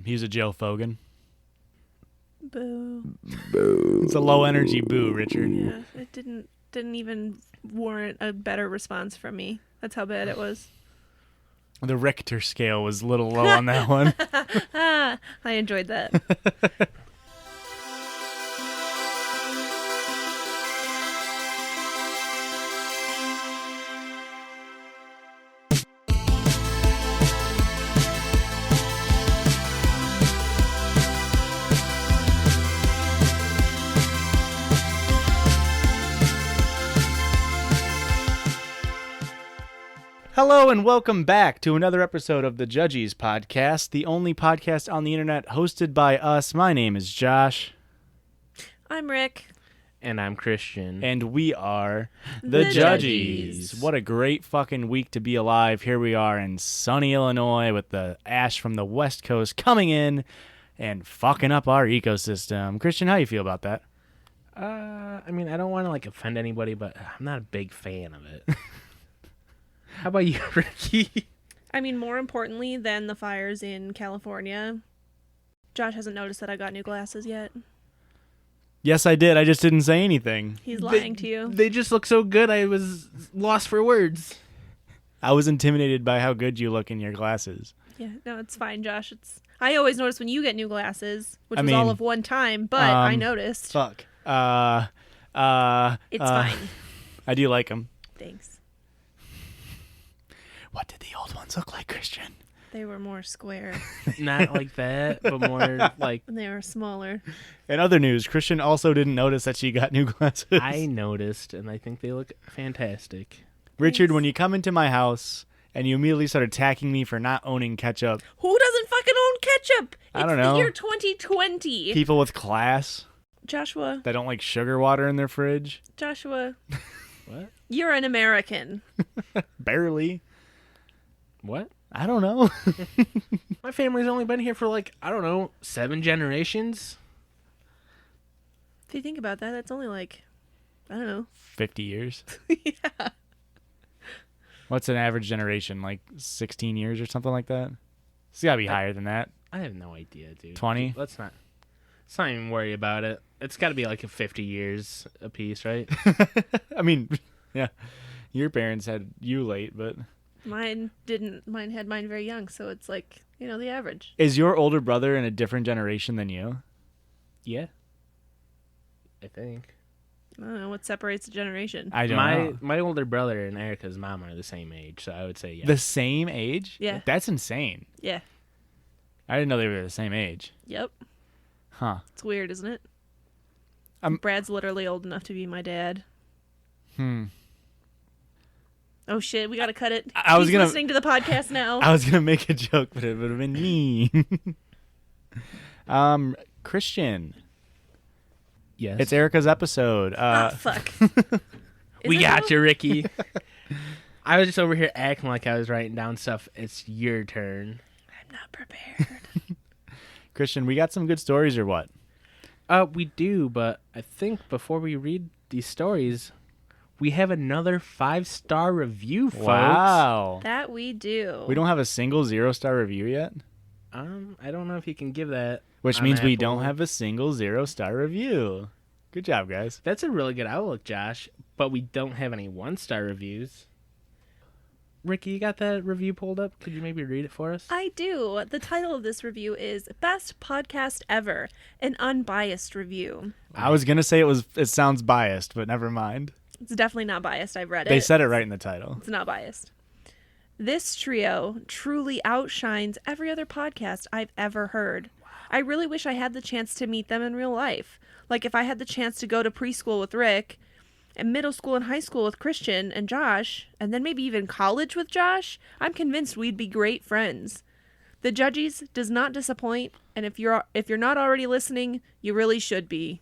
He's a Joe Fogan. Boo. Boo. It's a low energy boo, Richard. Yeah, it didn't even warrant a better response from me. That's how bad it was. The Richter scale was a little low on that one. I enjoyed that. Hello and welcome back to another episode of the Judgies podcast, the only podcast on the internet hosted by us. My name is Josh. I'm Rick. And I'm Christian. And we are the Judgies. What a great fucking week to be alive. Here we are in sunny Illinois with the ash from the West Coast coming in and fucking up our ecosystem. Christian, how you feel about that? I mean, I don't want to offend anybody, but I'm not a big fan of it. How about you, Ricky? I mean, more importantly than the fires in California, Josh hasn't noticed that I got new glasses yet. Yes, I did. I just didn't say anything. He's lying to you. They just look so good, I was lost for words. I was intimidated by how good you look in your glasses. Yeah, no, it's fine, Josh. I always notice when you get new glasses, which was mean, all of one time, but I noticed. Fuck. It's fine. I do like them. Thanks. What did the old ones look like, Christian? They were more square. Not like that, but more like... They were smaller. In other news, Christian also didn't notice that she got new glasses. I noticed, and I think they look fantastic. Richard, when you come into my house and you immediately start attacking me for not owning ketchup. Who doesn't fucking own ketchup? I don't It's know. the year 2020. People with class Joshua. that don't like sugar water in their fridge. Joshua. What? You're an American. Barely. What? I don't know. My family's only been here for 7 generations. If you think about that, that's only I don't know. 50 years. Yeah. What's an average generation? 16 years or something like that? It's got to be higher than that. I have no idea, dude. 20? Let's not even worry about it. It's got to be 50 years a piece, right? I mean, yeah. Your parents had you late, but... Mine didn't. Mine had mine very young, so it's the average. Is your older brother in a different generation than you? Yeah. I think. I don't know what separates a generation. I don't know. My older brother and Erica's mom are the same age, so I would say yeah. The same age? Yeah. That's insane. Yeah. I didn't know they were the same age. Yep. Huh. It's weird, isn't it? Brad's literally old enough to be my dad. Oh shit, we gotta cut it. He's listening to the podcast now. I was gonna make a joke, but it would have been mean. Christian. Yes. It's Erica's episode. Fuck. We got you, Ricky. I was just over here acting like I was writing down stuff. It's your turn. I'm not prepared. Christian, we got some good stories or what? We do, but I think before we read these stories, we have another 5-star review, folks. Wow. That we do. We don't have a single 0-star review yet? I don't know if you can give that. Which on means we Apple. don't have a single 0-star review. Good job, guys. That's a really good outlook, Josh, but we don't have any 1-star reviews. Ricky, you got that review pulled up? Could you maybe read it for us? I do. The title of this review is Best Podcast Ever, an unbiased review. I was going to say it sounds biased, but never mind. It's definitely not biased. I've read it. They said it right in the title. It's not biased. This trio truly outshines every other podcast I've ever heard. Wow. I really wish I had the chance to meet them in real life. If I had the chance to go to preschool with Rick, and middle school and high school with Christian and Josh, and then maybe even college with Josh, I'm convinced we'd be great friends. The Judgies does not disappoint, and if you're not already listening, you really should be.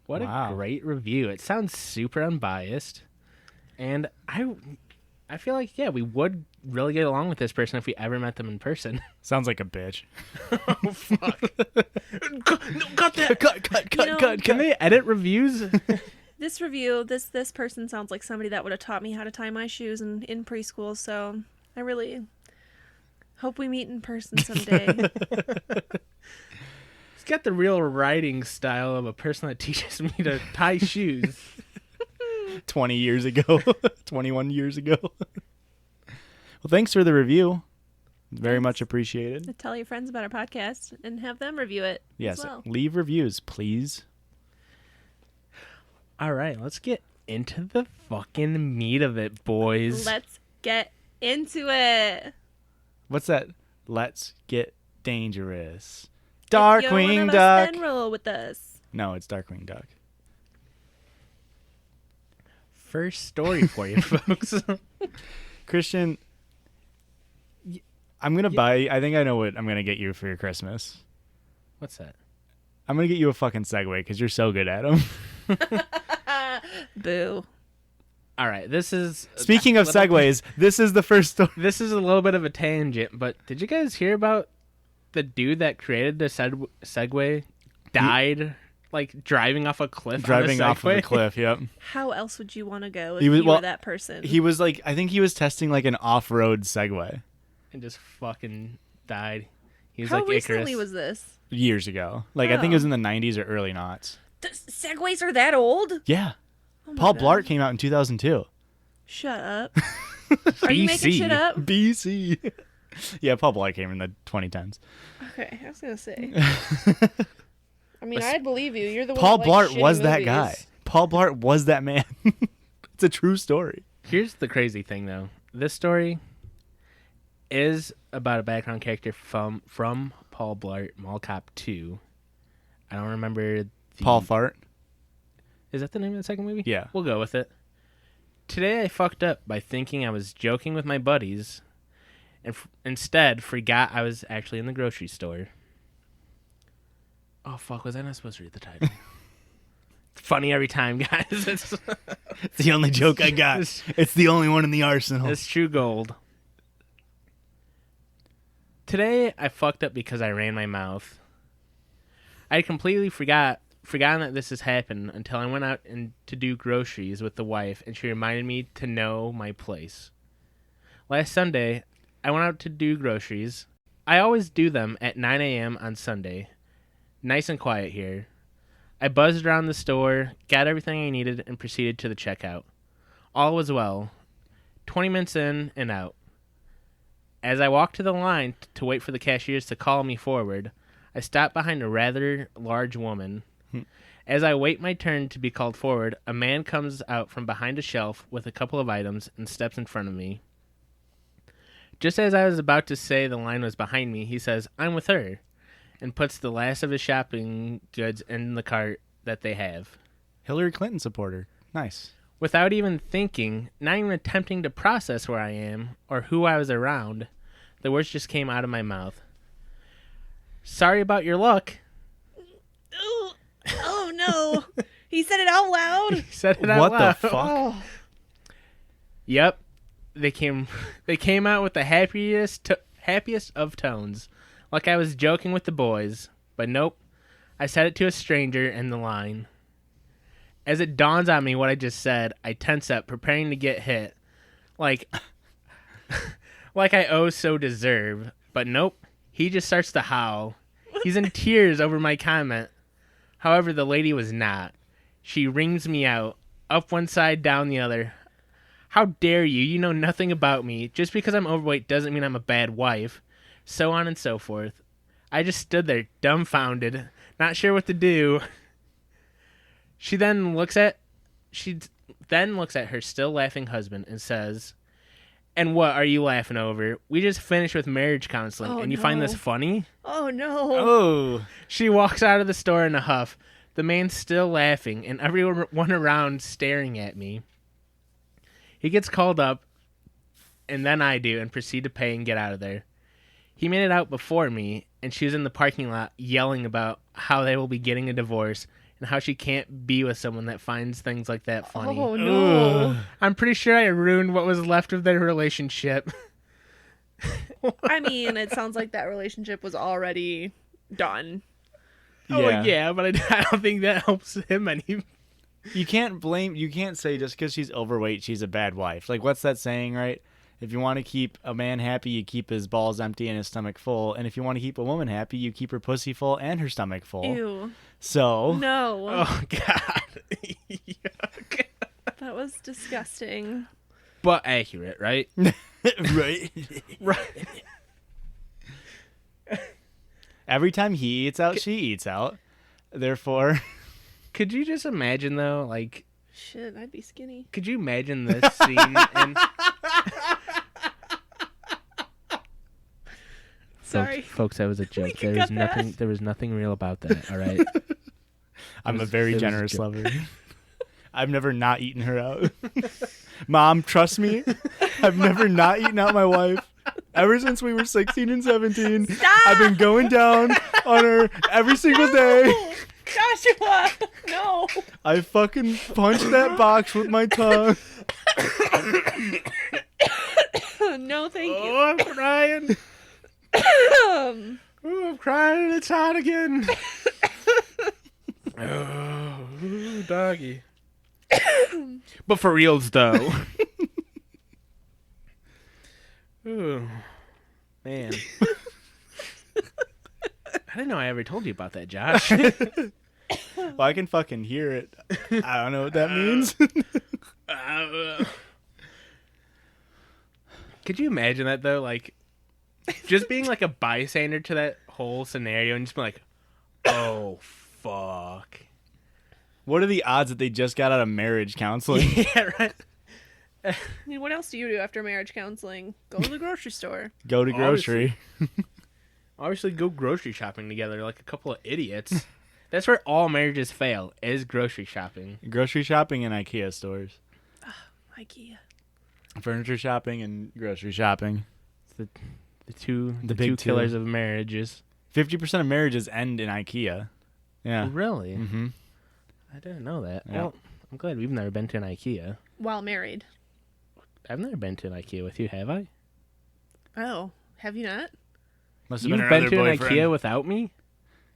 What Wow. a great review. It sounds super unbiased. And I feel like, we would really get along with this person if we ever met them in person. Sounds like a bitch. Oh, fuck. Cut that. Cut. Can they edit reviews? This review, this person sounds like somebody that would have taught me how to tie my shoes in preschool, so I really hope we meet in person someday. got the real writing style of a person that teaches me to tie shoes. 20 years ago. 21 years ago. Well, thanks for the review. Very much appreciated. Tell your friends about our podcast and have them review it. Yes, as well. leave reviews, please. All right, let's get into the fucking meat of it, boys. Let's get into it. What's that? Let's get dangerous. If you're Darkwing one of us, Duck. then roll with us. No, it's Darkwing Duck. First story for you, folks. Christian, I'm going to buy... I think I know what I'm going to get you for your Christmas. What's that? I'm going to get you a fucking Segway because you're so good at them. Boo. All right, this is... Speaking of Segways, this is the first story. This is a little bit of a tangent, but did you guys hear about the dude that created the Segway died, like, driving off a cliff Driving on a off of a cliff, yep. How else would you want to go if He was- you well, were that person? He was like... I think he was testing like an off-road Segway And just fucking died. He was How like recently Icarus. was this? years ago. Like, I think it was in the 90s or early noughts. Segways are that old? Yeah. Oh my Paul God. Blart came out in 2002. Shut up. Are you making BC. shit up? BC. Yeah, Paul Blart came in the 2010s. Okay, I was gonna say. I mean, I'd believe you. You're the one. Paul that likes Blart shitty was that movies. guy. Paul Blart was that man. It's a true story. Here's the crazy thing, though. This story is about a background character from Paul Blart, Mall Cop 2. I don't remember the... Paul Fart. Is that the name of the second movie? Yeah. We'll go with it. Today I fucked up by thinking I was joking with my buddies and instead forgot I was actually in the grocery store. Oh, fuck. Was I not supposed to read the title? It's funny every time, guys. It's the only joke I got. It's the only one in the arsenal. It's true gold. Today I fucked up because I ran my mouth. I completely forgotten that this has happened until I went out to do groceries with the wife, and she reminded me to know my place. Last Sunday, I went out to do groceries. I always do them at 9 a.m. on Sunday. Nice and quiet here. I buzzed around the store, got everything I needed, and proceeded to the checkout. All was well. 20 minutes in and out. As I walked to the line to wait for the cashiers to call me forward, I stopped behind a rather large woman. As I wait my turn to be called forward, a man comes out from behind a shelf with a couple of items and steps in front of me. Just as I was about to say the line was behind me, he says, "I'm with her," and puts the last of his shopping goods in the cart that they have. Hillary Clinton supporter. Nice. Without even thinking, not even attempting to process where I am or who I was around, the words just came out of my mouth. "Sorry about your luck." Oh no! He said it out loud. He said it out What loud. the fuck? Oh. Yep. They came out with the happiest of tones, like I was joking with the boys. But nope. I said it to a stranger in the line. As it dawns on me what I just said, I tense up, preparing to get hit. Like I oh so deserve. But nope. He just starts to howl. He's in tears over my comment. However, the lady was not. She wrings me out, up one side, down the other. "How dare you? You know nothing about me. Just because I'm overweight doesn't mean I'm a bad wife." So on and so forth. I just stood there, dumbfounded, not sure what to do. She then looks at her still laughing husband and says, "And what are you laughing over? We just finished with marriage counseling, Oh, and you find this no. funny?" Oh no! Oh. She walks out of the store in a huff, the man still laughing, and everyone around staring at me. He gets called up, and then I do, and proceed to pay and get out of there. He made it out before me, and she was in the parking lot yelling about how they will be getting a divorce and how she can't be with someone that finds things like that funny. Oh no! Ugh. I'm pretty sure I ruined what was left of their relationship. I mean, it sounds like that relationship was already done. Oh, yeah, but I don't think that helps him any. You can't say just because she's overweight, she's a bad wife. Like, what's that saying, right? If you want to keep a man happy, you keep his balls empty and his stomach full. And if you want to keep a woman happy, you keep her pussy full and her stomach full. Ew. So. No. Oh, God. Yuck. That was disgusting. But accurate, right? Right. Right. Every time he eats out, she eats out. Therefore. Could you just imagine, though, like... Shit, I'd be skinny. Could you imagine this scene? And Sorry. folks, that was a joke. can cut that. There was nothing real about that. All right. I'm a It very was a generous joke. lover. I've never not eaten her out. Mom, trust me. I've never not eaten out my wife. Ever since we were 16 and 17, Stop! I've been going down on her every single day. Joshua! No! I fucking punched that box with my tongue. No, thank you. Oh, I'm crying. Oh, I'm crying. It's hot again. Oh, doggy. But for reals, though. Ooh, man. I didn't know I ever told you about that, Josh. Well, I can fucking hear it. I don't know what that means. Could you imagine that, though? Like, just being like a bystander to that whole scenario and just be like, oh, fuck. What are the odds that they just got out of marriage counseling? Yeah, right. I mean, what else do you do after marriage counseling? Go to the grocery store. Go to grocery. Obviously, go grocery shopping together like a couple of idiots. That's where all marriages fail, is grocery shopping. Grocery shopping and IKEA stores. IKEA. Furniture shopping and grocery shopping. The two big two. killers of marriages. 50% of marriages end in IKEA. Yeah. Really? Mm-hmm. I didn't know that. Yeah. Well, I'm glad we've never been to an IKEA. While married. I've never been to an IKEA with you, have I? Oh, have you not? Must have You've been, been her to other an boyfriend. IKEA without me?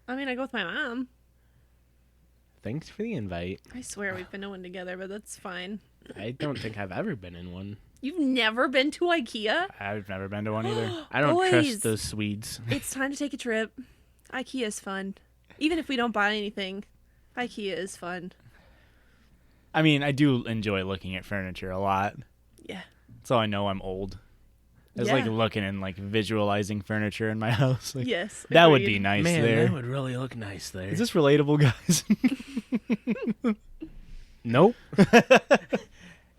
I mean, I go with my mom. Thanks for the invite. I swear we've been to one together, but that's fine. I don't think I've ever been in one. You've never been to IKEA? I've never been to one either. I don't Boys. trust those Swedes. It's time to take a trip. IKEA is fun. Even if we don't buy anything, IKEA is fun. I mean, I do enjoy looking at furniture a lot. Yeah. So I know I'm old. It's Yeah. like looking and like visualizing furniture in my house. Like, Yes. that would agreed. be nice Man, there. that would really look nice there. Is this relatable, guys? Nope.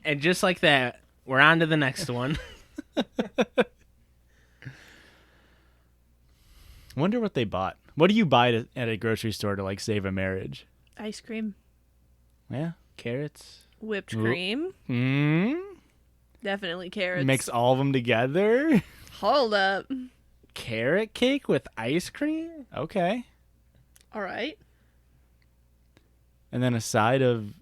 And just like that, we're on to the next one. Wonder what they bought. What do you buy at a grocery store to like save a marriage? Ice cream. Yeah. Carrots. Whipped Ooh. cream. Definitely carrots. Mix all of them together. Hold up. Carrot cake with ice cream? Okay. All right. And then a side of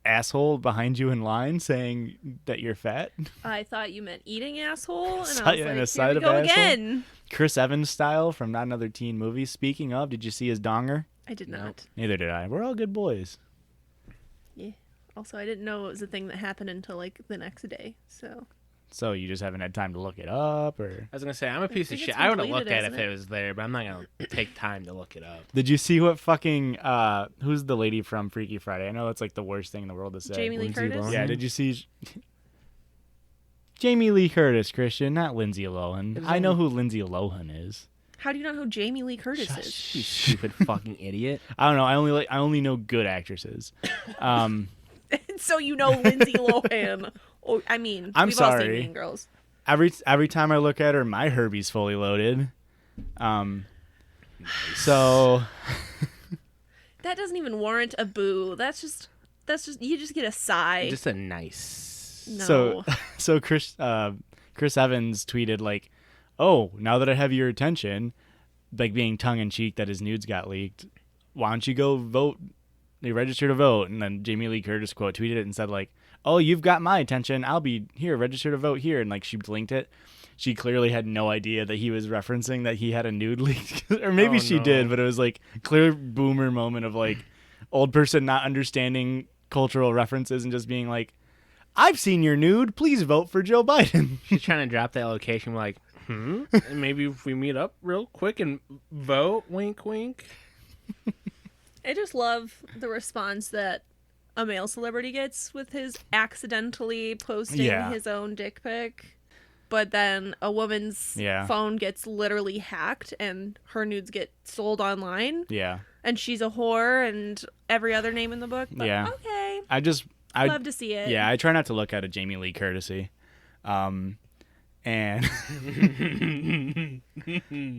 asshole behind you in line saying that you're fat. I thought you meant eating asshole, and I Side- was and like, a here side we of go asshole? again. Chris Evans style from Not Another Teen Movie. Speaking of, did you see his donger? I did No. not. Neither did I. We're all good boys. Yeah. Also, I didn't know it was a thing that happened until like the next day. So So you just haven't had time to look it up, or I was going to say, I'm a piece of think shit. it's I would been have looked deleted, at it if hasn't it it? was there, but I'm not going to take time to look it up. did you see what fucking who's the lady from Freaky Friday? I know that's like the worst thing in the world to say. Jamie Lee Lindsay Curtis. Lohan? Yeah, did you see Jamie Lee Curtis, Christian, not Lindsay Lohan. It was I know only- who Lindsay Lohan is. how do you not know who Jamie Lee Curtis is? You stupid fucking idiot. I don't know. I only know good actresses. So you know Lindsay Lohan. Oh, I mean, I'm we've all seen sorry. Mean Girls. Every time I look at her, my Herbie's fully loaded. So That doesn't even warrant a boo. That's just you just get a sigh. Just a nice. No. so Chris Evans tweeted like, "Oh, now that I have your attention," like being tongue in cheek that his nudes got leaked. Why don't you go vote? They register to vote, and then Jamie Lee Curtis quote tweeted it and said like, "Oh, you've got my attention. I'll be here. Register to vote here." And like she blinked it. She clearly had no idea that he was referencing that he had a nude leak, or maybe Oh, she no. did, but it was like clear boomer moment of like old person not understanding cultural references and just being like, I've seen your nude. Please vote for Joe Biden. She's trying to drop that location. We're like, and maybe if we meet up real quick and vote, wink, wink. I just love the response that a male celebrity gets with his accidentally posting his own dick pic. But then a woman's phone gets literally hacked and her nudes get sold online. Yeah. And she's a whore and every other name in the book. But okay. I'd love to see it. Yeah, I try not to look at a Jamie Lee courtesy. And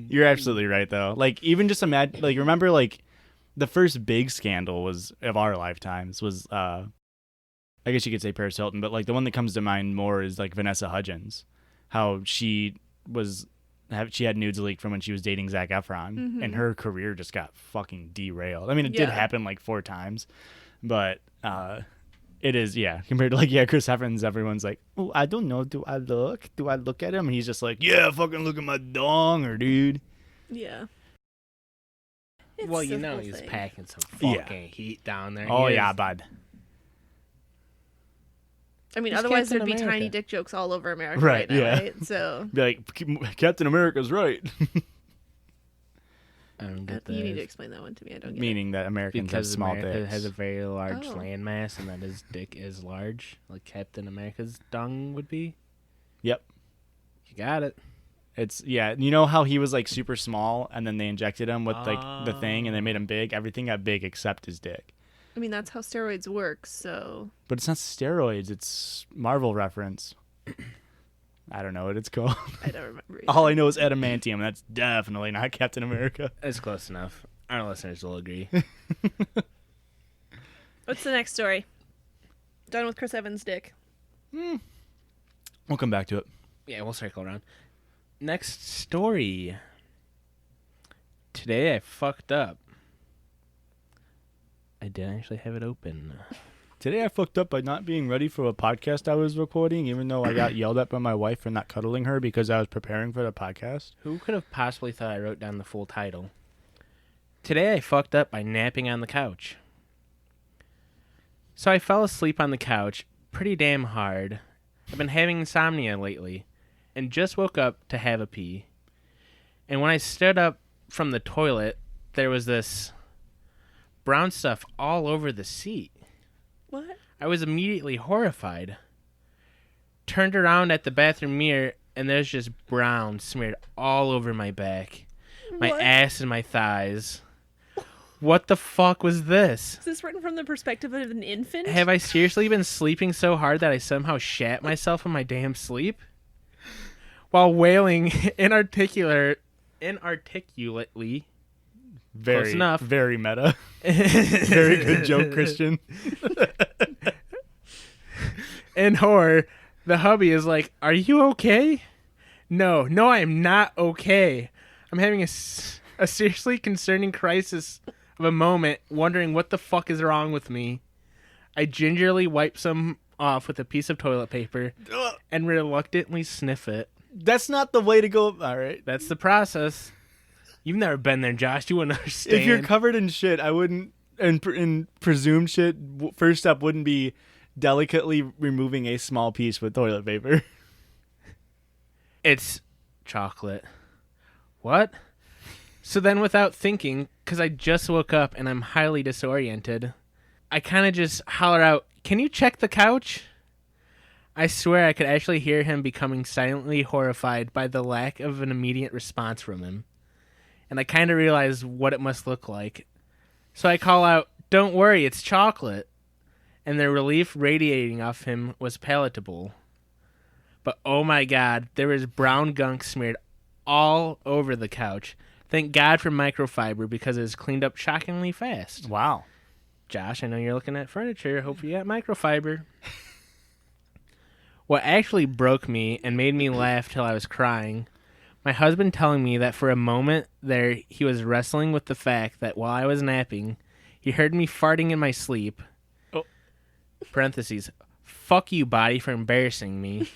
you're absolutely right, though. Like, even just imagine, like, remember, like, the first big scandal was of our lifetimes was, I guess you could say Paris Hilton, but, like, the one that comes to mind more is, like, Vanessa Hudgens. How she had nudes leaked from when she was dating Zac Efron, and her career just got fucking derailed. I mean, it did happen like 4 times, but it is, compared to like, Chris Evans, everyone's like, oh, I don't know, do I look at him? And he's just like, yeah, fucking look at my donger, dude. Yeah. Well, you know he's packing some fucking heat down there. Oh, yeah, bud. I mean, otherwise there'd be tiny dick jokes all over America right now, right? So be like, Captain America's right. I don't get that. You need to explain that one to me. I don't get Meaning that Americans have small America dicks. has a very large landmass, and that his dick is large, like Captain America's dung would be. Yep. You got it. It's you know how he was like super small, and then they injected him with like the thing, and they made him big. Everything got big except his dick. I mean, that's how steroids work, so... But it's not steroids, it's Marvel reference. I don't know what it's called. I don't remember either. All I know is adamantium, and that's definitely not Captain America. It's close enough. Our listeners will agree. What's the next story? Done with Chris Evans' dick. We'll come back to it. Yeah, we'll circle around. Next story. Today I fucked up. I did actually have it open. Today I fucked up by not being ready for a podcast I was recording, even though I got yelled at by my wife for not cuddling her because I was preparing for the podcast. Who could have possibly thought I wrote down the full title? Today I fucked up by napping on the couch. So I fell asleep on the couch pretty damn hard. I've been having insomnia lately and just woke up to have a pee. And when I stood up from the toilet, there was this brown stuff all over the seat. What? I was immediately horrified. Turned around at the bathroom mirror, and there's just brown smeared all over my back, my ass, and my thighs. What the fuck was this? Is this written from the perspective of an infant? Have I seriously been sleeping so hard that I somehow shat myself in my damn sleep? While wailing inarticulately. Very, close enough. Very meta. Very good joke, Christian. In horror, the hubby is like, "Are you okay?" No, I am not okay. I'm having a seriously concerning crisis of a moment, wondering what the fuck is wrong with me. I gingerly wipe some off with a piece of toilet paper and reluctantly sniff it. That's not the way to go. All right. That's the process. You've never been there, Josh. You wouldn't understand. If you're covered in shit, I wouldn't, and presumed shit, first step wouldn't be delicately removing a small piece with toilet paper. It's chocolate. What? So then without thinking, because I just woke up and I'm highly disoriented, I kind of just holler out, "Can you check the couch?" I swear I could actually hear him becoming silently horrified by the lack of an immediate response from him. And I kind of realized what it must look like. So I call out, "Don't worry, it's chocolate." And the relief radiating off him was palatable. But oh my god, there was brown gunk smeared all over the couch. Thank God for microfiber because it was cleaned up shockingly fast. Wow. Josh, I know you're looking at furniture. Hope you got microfiber. What actually broke me and made me laugh till I was crying, my husband telling me that for a moment there he was wrestling with the fact that while I was napping, he heard me farting in my sleep. Oh. Parentheses, fuck you, body, for embarrassing me.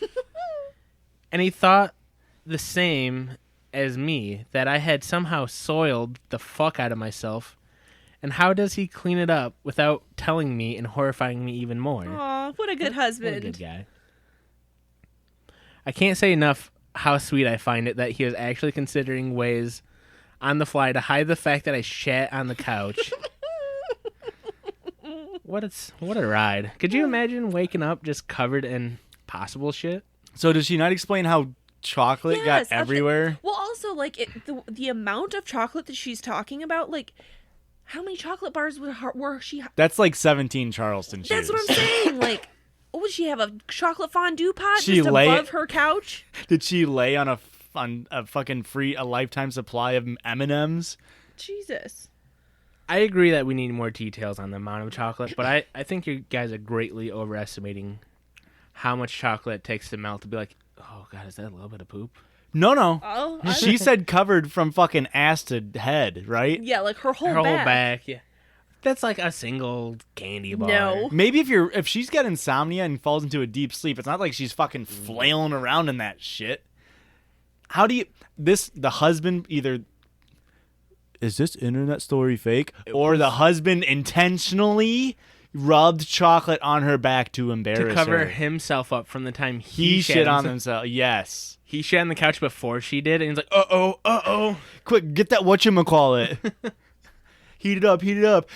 And he thought the same as me, that I had somehow soiled the fuck out of myself And how does he clean it up without telling me and horrifying me even more? Aw, what a good husband. What a good guy. I can't say enough how sweet I find it that he was actually considering ways on the fly to hide the fact that I shat on the couch. What a ride. Could you imagine waking up just covered in possible shit? So does she not explain how chocolate got everywhere? Well, also, like, the amount of chocolate that she's talking about, like, how many chocolate bars were she... That's like 17 Charleston shoes. That's what I'm saying. Like, would she have a chocolate fondue pot She just above her couch? Did she lay on a fucking a lifetime supply of M&Ms? Jesus. I agree that we need more details on the amount of chocolate, but I think you guys are greatly overestimating how much chocolate it takes to melt to be like, oh, God, is that a little bit of poop? No. Oh, She said covered from fucking ass to head, right? yeah, like her whole Her whole back. back, yeah. That's like a single candy bar. No. Maybe if she's got insomnia and falls into a deep sleep, it's not like she's fucking flailing around in that shit. How do you... The husband either... Is this internet story fake? Or the husband intentionally rubbed chocolate on her back to embarrass her. To cover himself up from the time He shit on himself. Yes. He shat on the couch before she did, and he's like, uh-oh. Quick, get that whatchamacallit. Heat it up.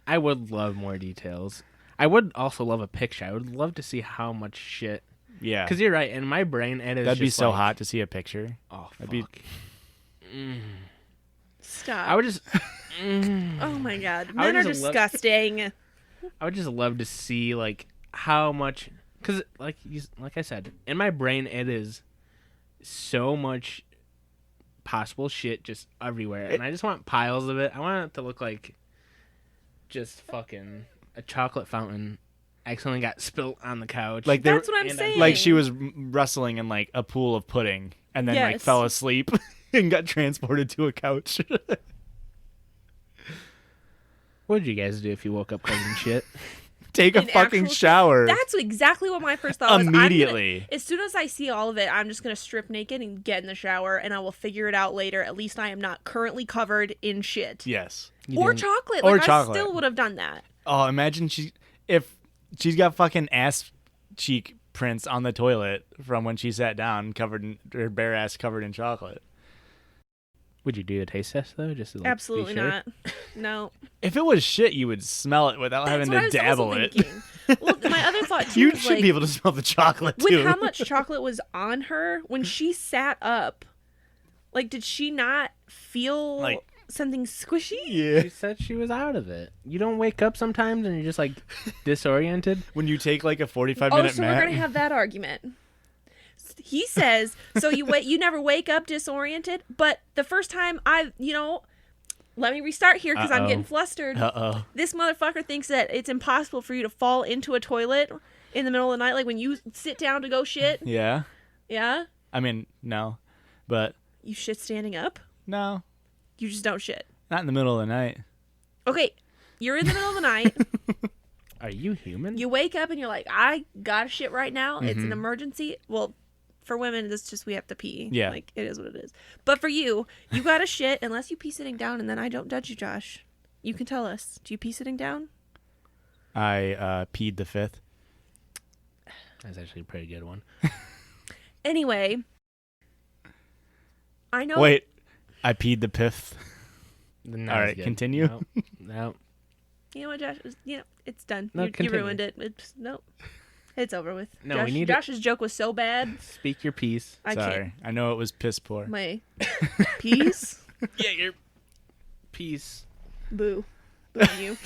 I would love more details. I would also love a picture. I would love to see how much shit. Yeah. Because you're right. In my brain, it is That'd be just so like, hot to see a picture. Oh, fuck. That'd be... Stop. I would just... Oh, my God. Men are disgusting. I would just love to see, like, how much... Because, like I said, in my brain, it is so much possible shit just everywhere. And I just want piles of it. I want it to look like just fucking a chocolate fountain accidentally got spilt on the couch. Like That's what I'm saying. Like she was wrestling in like a pool of pudding and then like fell asleep and got transported to a couch. What would you guys do if you woke up covered in shit? Take a fucking shower. That's exactly what my first thought was. Immediately. As soon as I see all of it, I'm just going to strip naked and get in the shower, and I will figure it out later. At least I am not currently covered in shit. Yes. Or chocolate. Or like, chocolate. I still would have done that. Oh, imagine if she's got fucking ass cheek prints on the toilet from when she sat down, covered in her bare ass covered in chocolate. Would you do a taste test though? Just to, like, Absolutely be sure? not. No. If it was shit, you would smell it without having to dabble it. Well, my other thought too You was, should like, be able to smell the chocolate too. with how much chocolate was on her when she sat up, like, did she not feel Like- something squishy? Yeah. She said she was out of it. You don't wake up sometimes and you're just like disoriented. When you take like a 45-minute so nap. we're gonna have that argument. He says, so you never wake up disoriented, but the first time let me restart here because I'm getting flustered. Uh-oh. This motherfucker thinks that it's impossible for you to fall into a toilet in the middle of the night, like when you sit down to go shit. Yeah. Yeah? I mean, no. But You shit standing up? no. You just don't shit. Not in the middle of the night. Okay, you're in the middle of the night. Are you human? You wake up and you're like, I got shit right now. It's an emergency. Well, for women, it's just we have to pee. Yeah. Like, it is what it is. But for you got to shit unless you pee sitting down, and then I don't judge you, Josh. You can tell us. Do you pee sitting down? I peed the fifth. That's actually a pretty good one. Anyway, I know. Wait, I peed the fifth. All right, continue. No. You know what, Josh? It's done. No, you continue. ruined it. It's over with. No, Josh, we need Josh's joke was so bad. Speak your piece. I Sorry. can't. I know it was piss poor. My peas? Yeah, your piece. Boo. Boo you.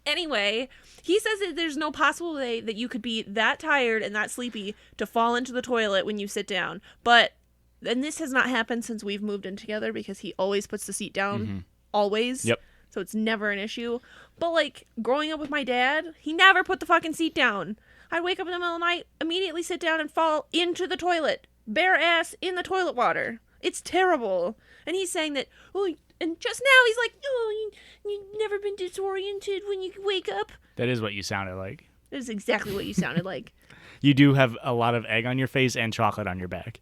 Anyway, he says that there's no possible way that you could be that tired and that sleepy to fall into the toilet when you sit down. And this has not happened since we've moved in together because he always puts the seat down. Always. Yep. So it's never an issue. But, like, growing up with my dad, he never put the fucking seat down. I'd wake up in the middle of the night, immediately sit down and fall into the toilet. Bare ass in the toilet water. It's terrible. And he's saying that, and just now he's like, you've never been disoriented when you wake up. That is what you sounded like. That is exactly what you sounded like. You do have a lot of egg on your face and chocolate on your back.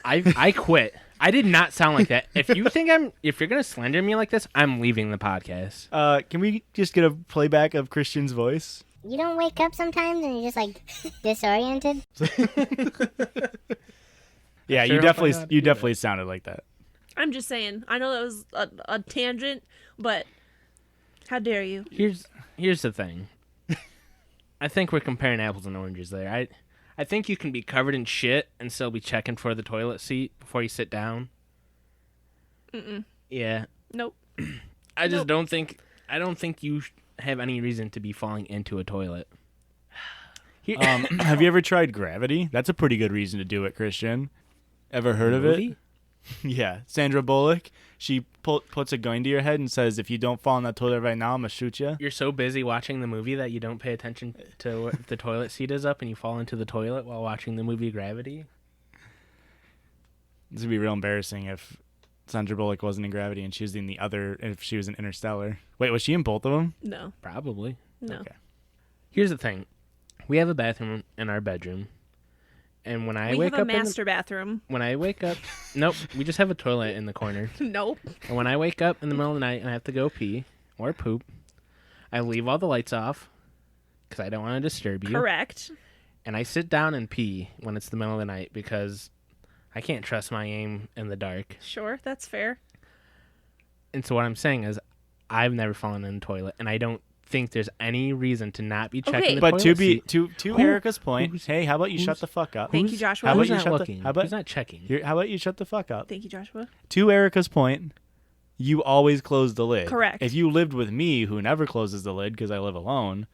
I quit I did not sound like that. If you're gonna slander me like this, I'm leaving the podcast. Can we just get a playback of Christian's voice? You don't wake up sometimes and you're just like disoriented? Yeah, sure you hope I know how to do definitely sounded like that. I'm just saying. I know that was a tangent, but how dare you? Here's the thing. I think we're comparing apples and oranges there. I think you can be covered in shit and still be checking for the toilet seat before you sit down. Mm-mm. Yeah. Nope. I just don't think you have any reason to be falling into a toilet. Have you ever tried gravity? That's a pretty good reason to do it, Christian. Ever heard of it? Yeah, Sandra Bullock. She puts a gun to your head and says, "If you don't fall in that toilet right now, I'm gonna shoot you." You're so busy watching the movie that you don't pay attention to where the toilet seat is up, and you fall into the toilet while watching the movie Gravity. This would be real embarrassing if Sandra Bullock wasn't in Gravity and she was in the other. If she was in Interstellar. Wait, was she in both of them? No. Probably. No. Okay. Here's the thing: we have a bathroom in our bedroom, and when I We wake have a up, master bathroom. when I wake up, nope, we just have a toilet in the corner. Nope. And when I wake up in the middle of the night and I have to go pee or poop, I leave all the lights off because I don't want to disturb you. Correct. And I sit down and pee when it's the middle of the night because I can't trust my aim in the dark. Sure, that's fair. And so what I'm saying is I've never fallen in the toilet, and I don't think there's any reason to not be checking Okay. the But toilet seat. to Erica's point, hey, how about you shut the fuck up? Thank you, Joshua. How about Who's you not shut the- looking? how about- Who's not checking? How about you shut the fuck up? Thank you, Joshua. To Erica's point, you always close the lid. Correct. If you lived with me, who never closes the lid because I live alone,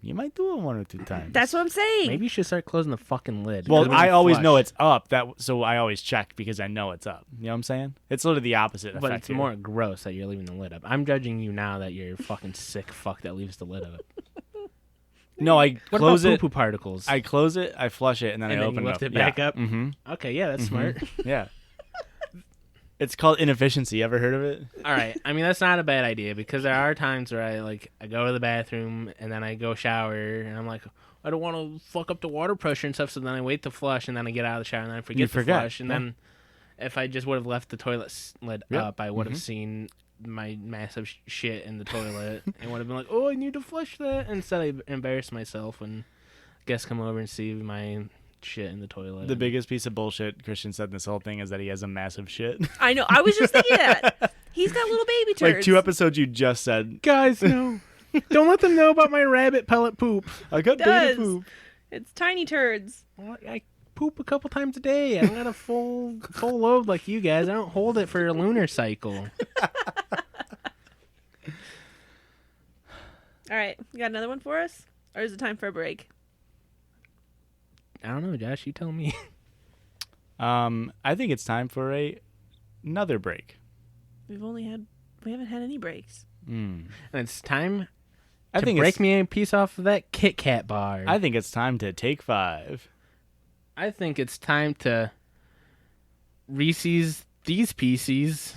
you might do it one or two times. That's what I'm saying. Maybe you should start closing the fucking lid. Well, because when I you always flush- know it's up. So I always check because I know it's up. You know what I'm saying? It's literally the opposite But effect it's here. more gross that you're leaving the lid up. I'm judging you now that you're a fucking sick fuck that leaves the lid up. No, I What close about it. poo-poo particles? I close it, I flush it, and then And I then you open lift it it back up? Mm-hmm. Okay, yeah, that's smart. Yeah. It's called inefficiency. Ever heard of it? All right. I mean, that's not a bad idea because there are times where I go to the bathroom and then I go shower and I'm like, I don't want to fuck up the water pressure and stuff. So then I wait to flush and then I get out of the shower and then I forget to flush. And yeah. then if I just would have left the toilet lid Yep. up, I would have seen my massive shit in the toilet and would have been like, oh, I need to flush that. Instead, I embarrass myself when guests come over and see my shit in the toilet. The biggest piece of bullshit Christian said in this whole thing is that he has a massive shit. I know. I was just thinking that. He's got little baby turds. Like 2 episodes you just said, Guys, no. Don't let them know about my rabbit pellet poop. I got It baby does. poop. It's tiny turds. Well, I poop a couple times a day. I don't got a full load like you guys. I don't hold it for a lunar cycle. All right. You got another one for us? Or is it time for a break? I don't know, Josh. You tell me. I think it's time for another break. We haven't had any breaks. And it's time I to think break it's, me a piece off of that Kit Kat bar. I think it's time to take 5. I think it's time to Reese's these pieces.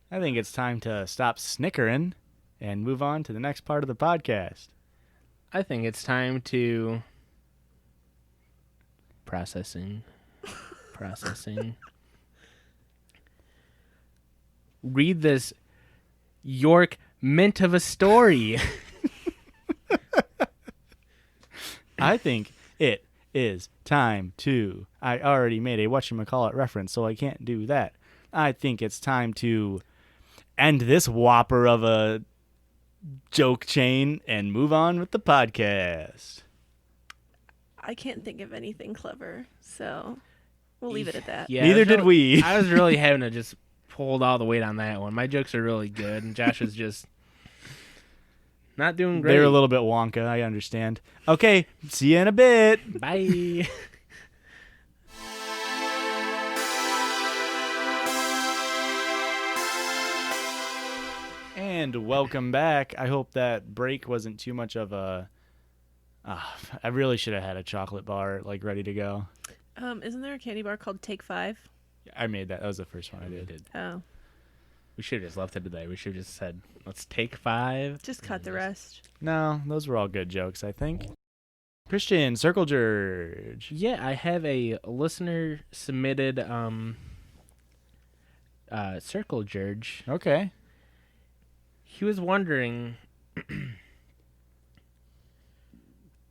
I think it's time to stop snickering and move on to the next part of the podcast. I think it's time to processing. Read this York mint of a story. I think it is time to. I already made a whatchamacallit reference, so I can't do that. I think it's time to end this whopper of a joke chain and move on with the podcast. I can't think of anything clever, so we'll leave it at that. Yeah, Neither I was did we. I was really having to just hold all the weight on that one. My jokes are really good, and Josh is just not doing great. They're a little bit wonka, I understand. Okay, see you in a bit. Bye. And welcome back. I hope that break wasn't too much of a... I really should have had a chocolate bar ready to go. Isn't there a candy bar called Take 5? I made that. That was the first one I did. Oh, We should have just left it today. We should have just said, let's take 5. just cut the rest. No, those were all good jokes, I think. Christian, Circle George. Yeah, I have a listener submitted circle judge. Okay. He was wondering,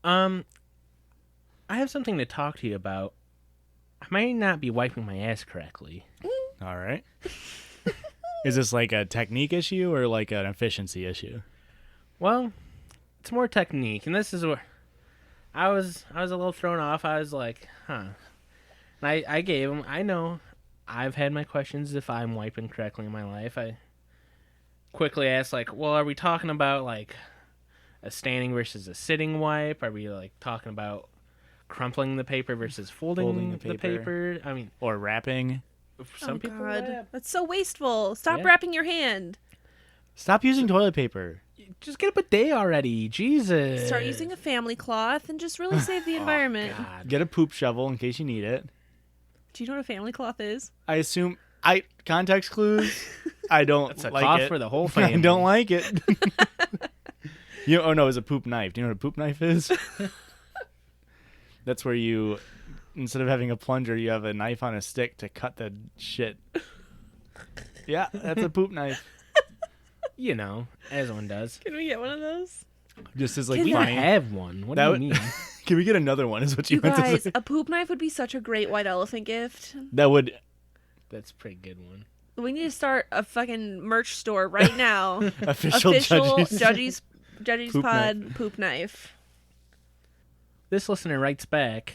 I have something to talk to you about. I might not be wiping my ass correctly. All right. Is this like a technique issue or like an efficiency issue? Well, it's more technique, and this is where I was a little thrown off. I was like, huh. And I gave him, I know I've had my questions if I'm wiping correctly in my life. I quickly asked, like, well, are we talking about, like, a standing versus a sitting wipe? Are we, like, talking about crumpling the paper versus folding the paper? I mean, Or wrapping? some people wrap. That's so wasteful. Stop Yeah. wrapping your hand. Stop using toilet paper. Just get a bidet already. Jesus. Start using a family cloth and just really save the environment. God. Get a poop shovel in case you need it. Do you know what a family cloth is? I assume context clues. I don't It's a like cloth it. for the whole I family. don't like it. Oh no, it's a poop knife. Do you know what a poop knife is? That's where you, instead of having a plunger, you have a knife on a stick to cut the shit. Yeah, that's a poop knife. You know, as one does. Can we get one of those? Just as like Can We you- don't fine. have one. What That do would- you mean? Can we get another one? Is what you You meant to guys, say? a poop knife would be such a great white elephant gift. That would. That's a pretty good one. We need to start a fucking merch store right now. Official Judgies. Judgies Poop Pod poop knife. This listener writes back.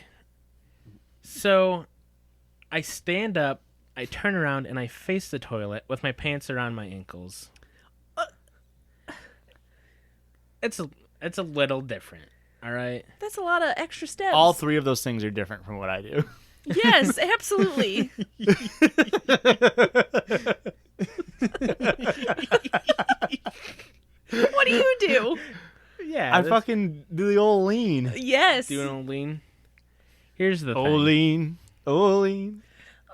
So, I stand up, I turn around, and I face the toilet with my pants around my ankles. It's a little different, all right? That's a lot of extra steps. All three of those things are different from what I do. Yes, absolutely. What do you do? Yeah, I fucking do the old lean. Yes. do an old lean. Here's the Old thing. lean. Old lean.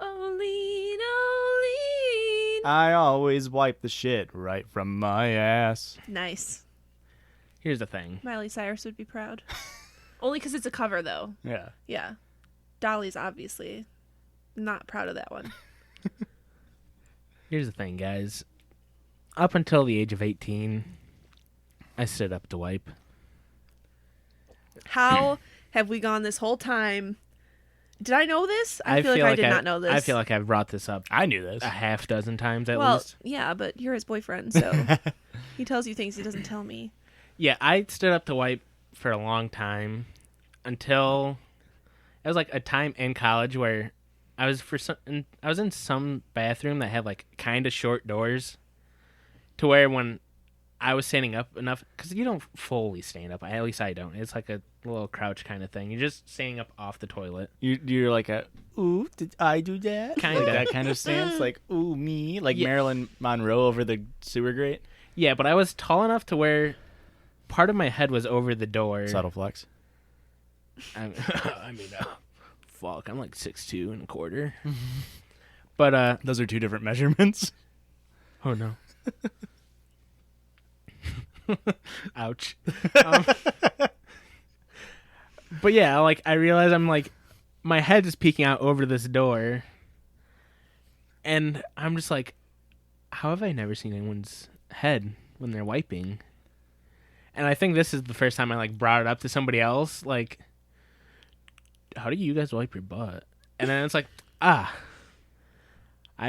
Oh, lean, oh, lean. I always wipe the shit right from my ass. Nice. Here's the thing. Miley Cyrus would be proud. Only because it's a cover, though. Yeah. Yeah. Dolly's obviously not proud of that one. Here's the thing, guys. Up until the age of 18, I stood up to wipe. How have we gone this whole time? Did I know this? I feel like I did not know this. I feel like I've brought this up I knew this. a half dozen times at well, least. yeah, but you're his boyfriend, so he tells you things he doesn't tell me. Yeah, I stood up to wipe for a long time until it was like a time in college where I was in some bathroom that had like kind of short doors to where when I was standing up enough, because you don't fully stand up, at least I don't. It's like a little crouch kind of thing. You're just standing up off the toilet. You're like a, ooh, did I do that? Kinda. Like that kind of stance, like, ooh, me, like Yeah. Marilyn Monroe over the sewer grate. Yeah, but I was tall enough to where part of my head was over the door. Subtle flex. I mean, fuck, I'm like 6'2" and a quarter. But Those are two different measurements. oh no. Ouch. But yeah, like I realize I'm like my head is peeking out over this door, and I'm just like, how have I never seen anyone's head when they're wiping? And I think this is the first time I like brought it up to somebody else, like, how do you guys wipe your butt? And then it's like, I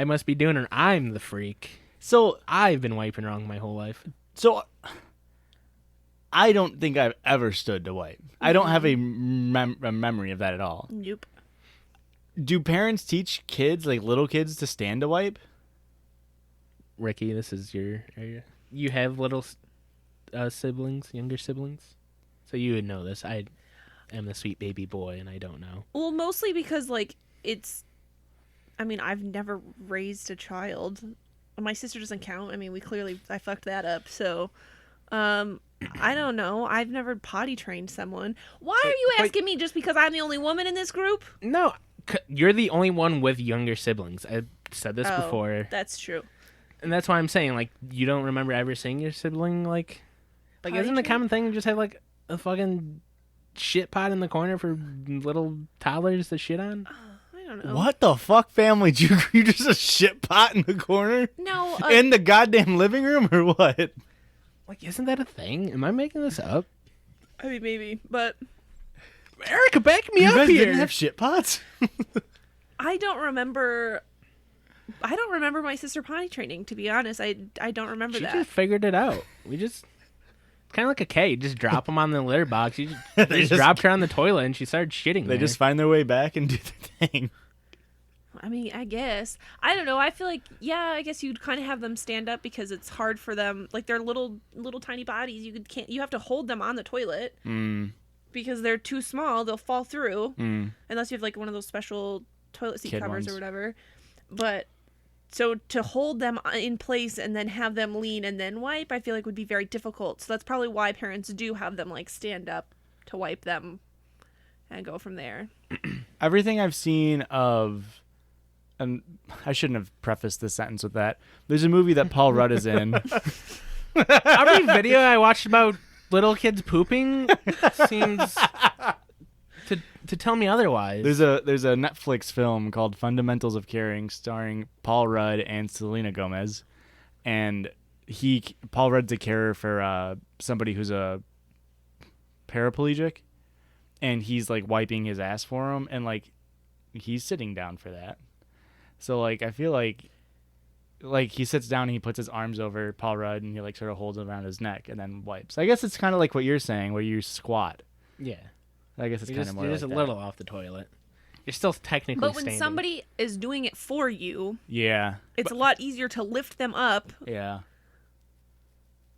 must be doing it. I'm the freak. So I've been wiping wrong my whole life. I don't think I've ever stood to wipe. I don't have a memory of that at all. Nope. Do parents teach kids, like little kids, to stand to wipe? Ricky, this is your area. You have little siblings, younger siblings? So you would know this. I am the sweet baby boy, and I don't know. Well, mostly because, like, I've never raised a child. My sister doesn't count. I mean, I fucked that up. So, I don't know. I've never potty trained someone. Why are you but- asking me just because I'm the only woman in this group? No, you're the only one with younger siblings. I said this before. That's true. And that's why I'm saying, like, you don't remember ever seeing your sibling, like Potty isn't a trained? common thing to just have, like, a fucking shit pot in the corner for little toddlers to shit on? I don't know. What the fuck, family? You just a shit pot in the corner? No. In the goddamn living room or what? Like, isn't that a thing? Am I making this up? I mean, maybe, but Erica, back me You up guys here. didn't have shit pots? I don't remember my sister potty training, to be honest. I don't remember She that. just figured it out. We just kind of like a cat. You just drop them on the litter box. They just dropped her on the toilet and she started shitting. They just find their way back and do the thing. I mean, I guess. I don't know. I feel like, yeah, I guess you'd kind of have them stand up because it's hard for them. Like, they're little tiny bodies. You have to hold them on the toilet because they're too small. They'll fall through unless you have like one of those special toilet seat Kid covers ones. or whatever. But so to hold them in place and then have them lean and then wipe, I feel like would be very difficult. So that's probably why parents do have them like stand up to wipe them and go from there. Everything I've seen of, and I shouldn't have prefaced this sentence with that. There's a movie that Paul Rudd is in. Every video I watched about little kids pooping seems to tell me otherwise. There's a Netflix film called Fundamentals of Caring, starring Paul Rudd and Selena Gomez, and Paul Rudd's a carer for somebody who's a paraplegic, and he's like wiping his ass for him, and like he's sitting down for that. So like I feel like he sits down and he puts his arms over Paul Rudd and he like sort of holds it around his neck and then wipes. I guess it's kind of like what you're saying, where you squat. Yeah. I guess it's kind of more you're like just a that. little off the toilet. You're still technically But when standing. somebody is doing it for you, Yeah. it's a lot easier to lift them up. Yeah.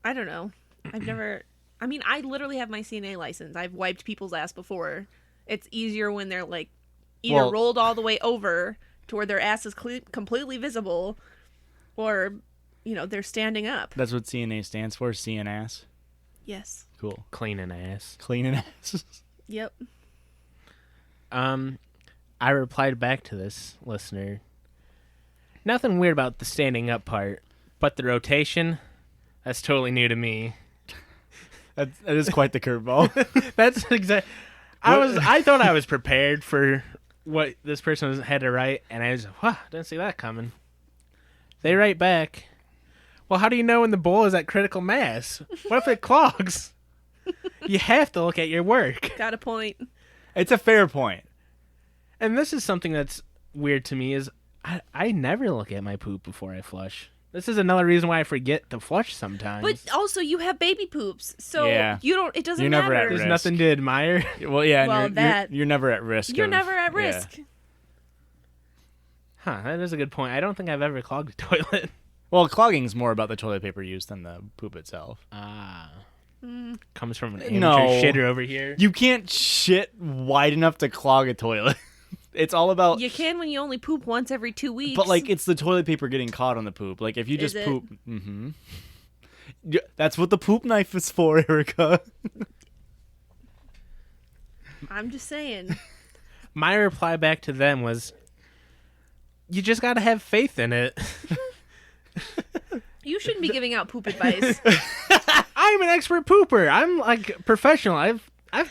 I don't know. I mean, I literally have my CNA license. I've wiped people's ass before. It's easier when they're like either rolled all the way over to where their ass is completely visible, or, they're standing up. That's what CNA stands for, CNAS. Yes. Cool. Cleaning ass. Cleaning ass. Yep. I replied back to this listener. Nothing weird about the standing up part, but the rotation, that's totally new to me. That is quite the curveball. That's exact. I thought I was prepared for what this person had to write, and I was didn't see that coming. They write back, well, how do you know when the bowl is at critical mass? What if it clogs? You have to look at your work. Got a point. It's a fair point. And this is something that's weird to me is I never look at my poop before I flush. This is another reason why I forget to flush sometimes. But also, you have baby poops, so Yeah. it doesn't You're never matter. at There's risk. nothing to admire. Well, yeah, Well, and you're never at risk. You're of- never at yeah. risk. That is a good point. I don't think I've ever clogged a toilet. Well, clogging's more about the toilet paper use than the poop itself. Comes from an amateur No. shitter over here. You can't shit wide enough to clog a toilet. It's all about... You can when you only poop once every 2 weeks. But, like, it's the toilet paper getting caught on the poop. Like, if you just Is it? poop... Mm-hmm. Yeah, that's what the poop knife is for, Erica. I'm just saying. My reply back to them was, you just got to have faith in it. You shouldn't be giving out poop advice. I'm an expert pooper. I'm like professional. I've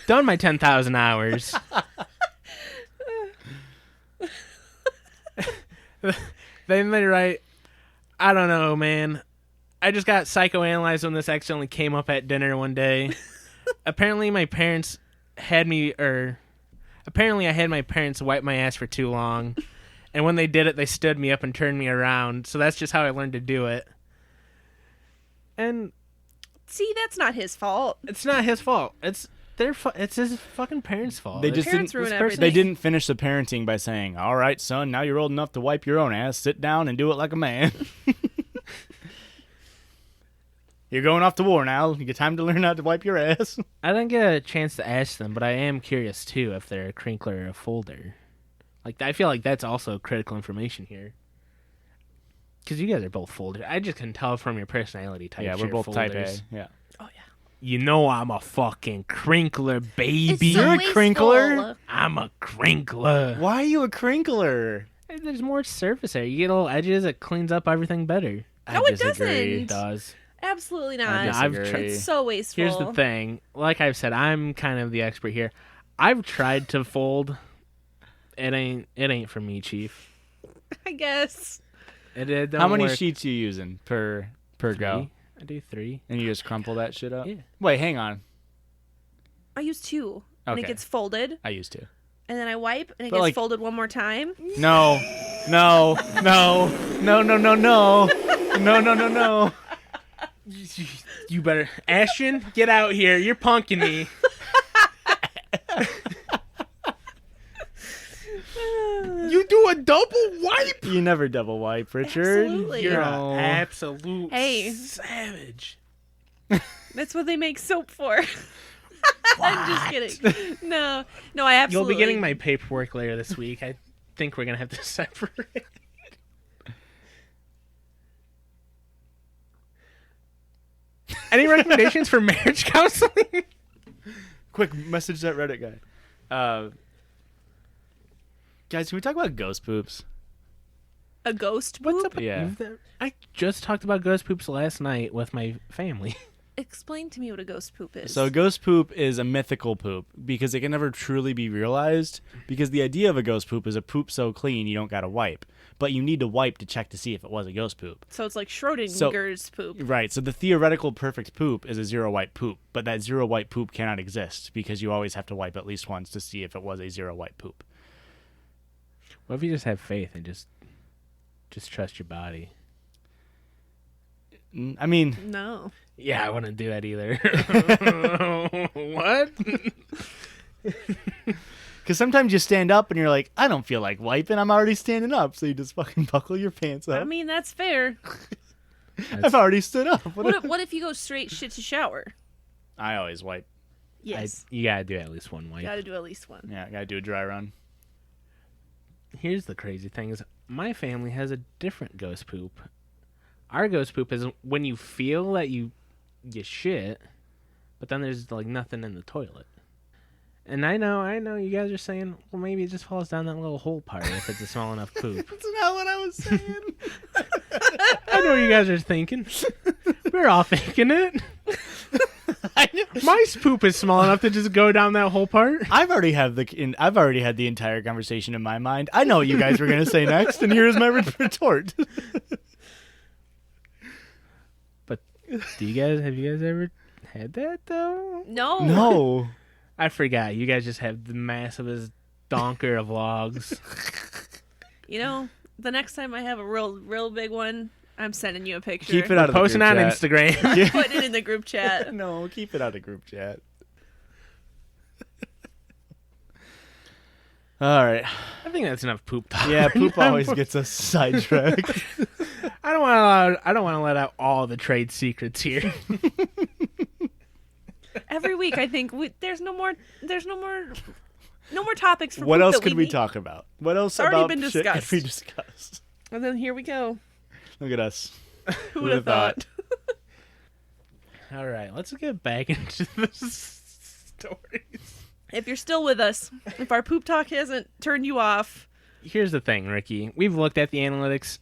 done my 10,000 hours. Then they write, I don't know, man. I just got psychoanalyzed when this accidentally came up at dinner one day. Apparently I had my parents wipe my ass for too long. And when they did it, they stood me up and turned me around. So that's just how I learned to do it. And See, that's not his fault. it's not his fault. It's it's his fucking parents' fault. They just Parents didn't... ruin this person- everything. They didn't finish the parenting by saying, all right, son, now you're old enough to wipe your own ass. Sit down and do it like a man. You're going off to war now. You get time to learn how to wipe your ass. I didn't get a chance to ask them, but I am curious too if they're a crinkler or a folder. Like, I feel like that's also critical information here. Because you guys are both folders. I just can tell from your personality type. Yeah, we're you're both type A. folders. Yeah. Oh, yeah. You know I'm a fucking crinkler, baby. It's so You're a wasteful. crinkler? I'm a crinkler. Why are you a crinkler? There's more surface area. You get little edges, it cleans up everything better. No, it doesn't. It does. Absolutely I not. I've disagree. It's so wasteful. Here's the thing. Like I've said, I'm kind of the expert here. I've tried to fold It ain't for me, Chief. I guess. It don't How many work. sheets you using per go? I do 3. And you just crumple that shit up? Yeah. Wait, hang on. I use 2. And it Okay. gets folded. I used to. And then I wipe, and it But, gets like- folded one more time. No. No. No. No, no, no, no. No, no, no, no. You better, Ashton, get out here. You're punking me. You do a double wipe. You never double wipe, Richard. Absolutely. You're No. an absolute Hey. savage. That's what they make soap for. I'm just kidding. No, I absolutely. You'll be getting my paperwork later this week. I think we're gonna have to separate. Any recommendations for marriage counseling? Quick, message that Reddit guy. Guys, can we talk about ghost poops? a ghost What's poop. up? Yeah. I just talked about ghost poops last night with my family. Explain to me what a ghost poop is. So ghost poop is a mythical poop because it can never truly be realized, because the idea of a ghost poop is a poop so clean you don't gotta wipe. But you need to wipe to check to see if it was a ghost poop. So it's like Schrodinger's poop. Right, so the theoretical perfect poop is a zero wipe poop, but that zero wipe poop cannot exist because you always have to wipe at least once to see if it was a zero wipe poop. What if you just have faith and just trust your body? I mean, No. Yeah, I wouldn't do that either. What? because sometimes you stand up and you're like, I don't feel like wiping, I'm already standing up, so you just fucking buckle your pants up. I mean, that's fair. I've already stood up. What if you go straight shit to shower? I always wipe. Yes. You gotta do at least one wipe. Got to do at least one. Yeah, I gotta do a dry run. Here's the crazy thing is my family has a different ghost poop. Our ghost poop is when you feel that you shit, but then there's like nothing in the toilet. And I know you guys are saying, well, maybe it just falls down that little hole part if it's a small enough poop. That's not what I was saying. I know what you guys are thinking. We're all thinking it. My poop is small enough to just go down that whole part. I've already had the entire conversation in my mind. I know what you guys were gonna say next, and here's my retort. But have you guys ever had that though? No. No. I forgot. You guys just have the massivest donker of logs. You know, the next time I have a real big one, I'm sending you a picture. Keep it out of Posting the on group chat. Instagram. Putting it in the group chat. No, keep it out of group chat. All right. I think that's enough poop talk. Yeah, poop right now. always gets us sidetracked. I don't want to let out all the trade secrets here. Every week, I think there's no more topics for What poop else that could we need. talk about? What else already about been shit could discussed. we discuss? And then here we go. Look at us. Who would have thought? All right, let's get back into the stories. If you're still with us, if our poop talk hasn't turned you off, Here's the thing, Ricky. We've looked at the analytics.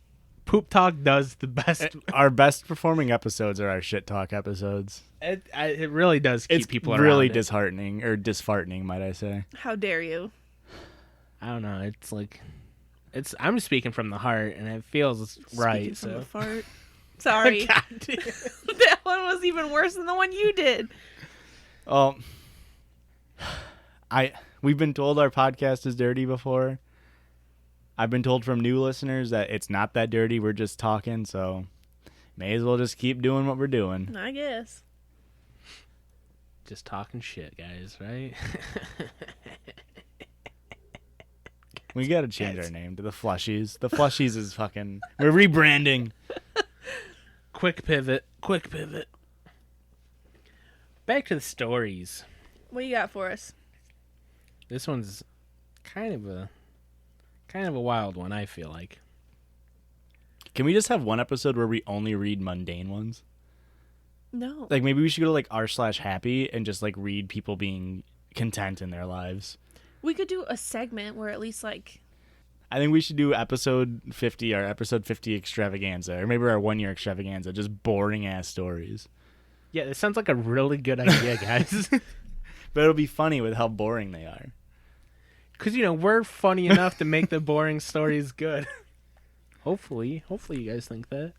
Poop talk does the best. Our best performing episodes are our shit talk episodes. It really does keep It's people really around it. disheartening, or disfartening, might I say. how dare you? I don't know. It's like, I'm speaking from the heart, and it feels right. Speaking from So a fart. Sorry. God damn. That one was even worse than the one you did. Oh, we've been told our podcast is dirty before. I've been told from new listeners that it's not that dirty. We're just talking, so may as well just keep doing what we're doing. I guess. Just talking shit, guys. Right? We got to change our name to the Flushies. The Flushies is fucking. We're rebranding. Quick pivot. Back to the stories. What you got for us? This one's kind of a wild one, I feel like. Can we just have one episode where we only read mundane ones? No. Like maybe we should go to like r/happy and just like read people being content in their lives. We could do a segment where at least like I think we should do episode 50, our episode 50 extravaganza, or maybe our 1 year extravaganza, just boring ass stories. Yeah, this sounds like a really good idea, guys. But it'll be funny with how boring they are. Because, we're funny enough to make the boring stories good. Hopefully you guys think that.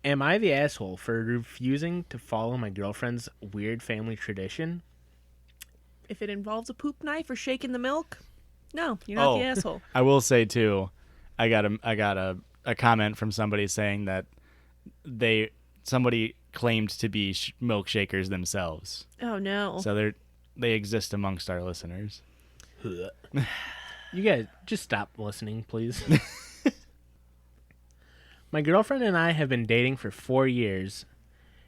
Am I the asshole for refusing to follow my girlfriend's weird family tradition? If it involves a poop knife or shaking the milk, no, you're not the asshole. I will say too, I got a comment from somebody saying that somebody claimed to be milkshakers themselves. Oh no. So they exist amongst our listeners. You guys just stop listening, please. My girlfriend and I have been dating for 4 years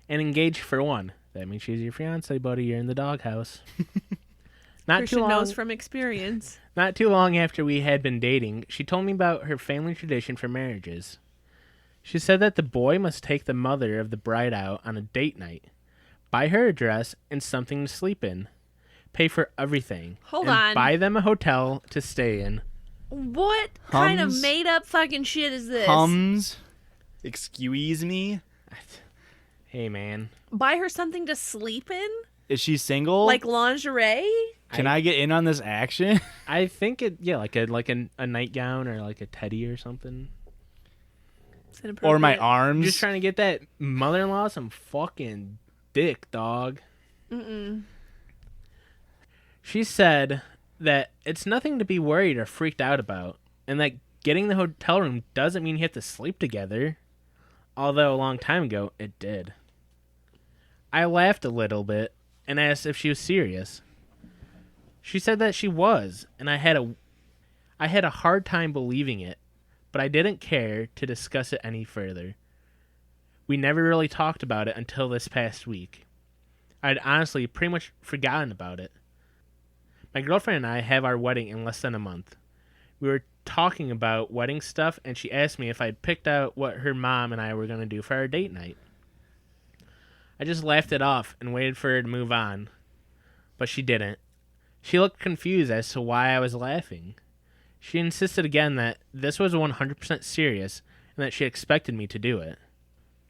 and engaged for 1. That means she's your fiance, buddy. You're in the doghouse. Christian knows from experience. Not too long after we had been dating, she told me about her family tradition for marriages. She said that the boy must take the mother of the bride out on a date night, buy her a dress and something to sleep in, pay for everything, Hold and on. buy them a hotel to stay in. What kind of made up fucking shit is this? Excuse me? Hey, man. Buy her something to sleep in? Is she single? Like lingerie? Can I get in on this action? I think like a nightgown or like a teddy or something. Or my arms? Just trying to get that mother-in-law some fucking dick, dog. Mm-mm. She said that it's nothing to be worried or freaked out about, and that getting the hotel room doesn't mean you have to sleep together. Although a long time ago, it did. I laughed a little bit and asked if she was serious. She said that she was, and I had a hard time believing it, but I didn't care to discuss it any further. We never really talked about it until this past week. I'd honestly pretty much forgotten about it. My girlfriend and I have our wedding in less than a month. We were talking about wedding stuff, and she asked me if I'd picked out what her mom and I were going to do for our date night. I just laughed it off and waited for her to move on, but she didn't. She looked confused as to why I was laughing. She insisted again that this was 100% serious and that she expected me to do it.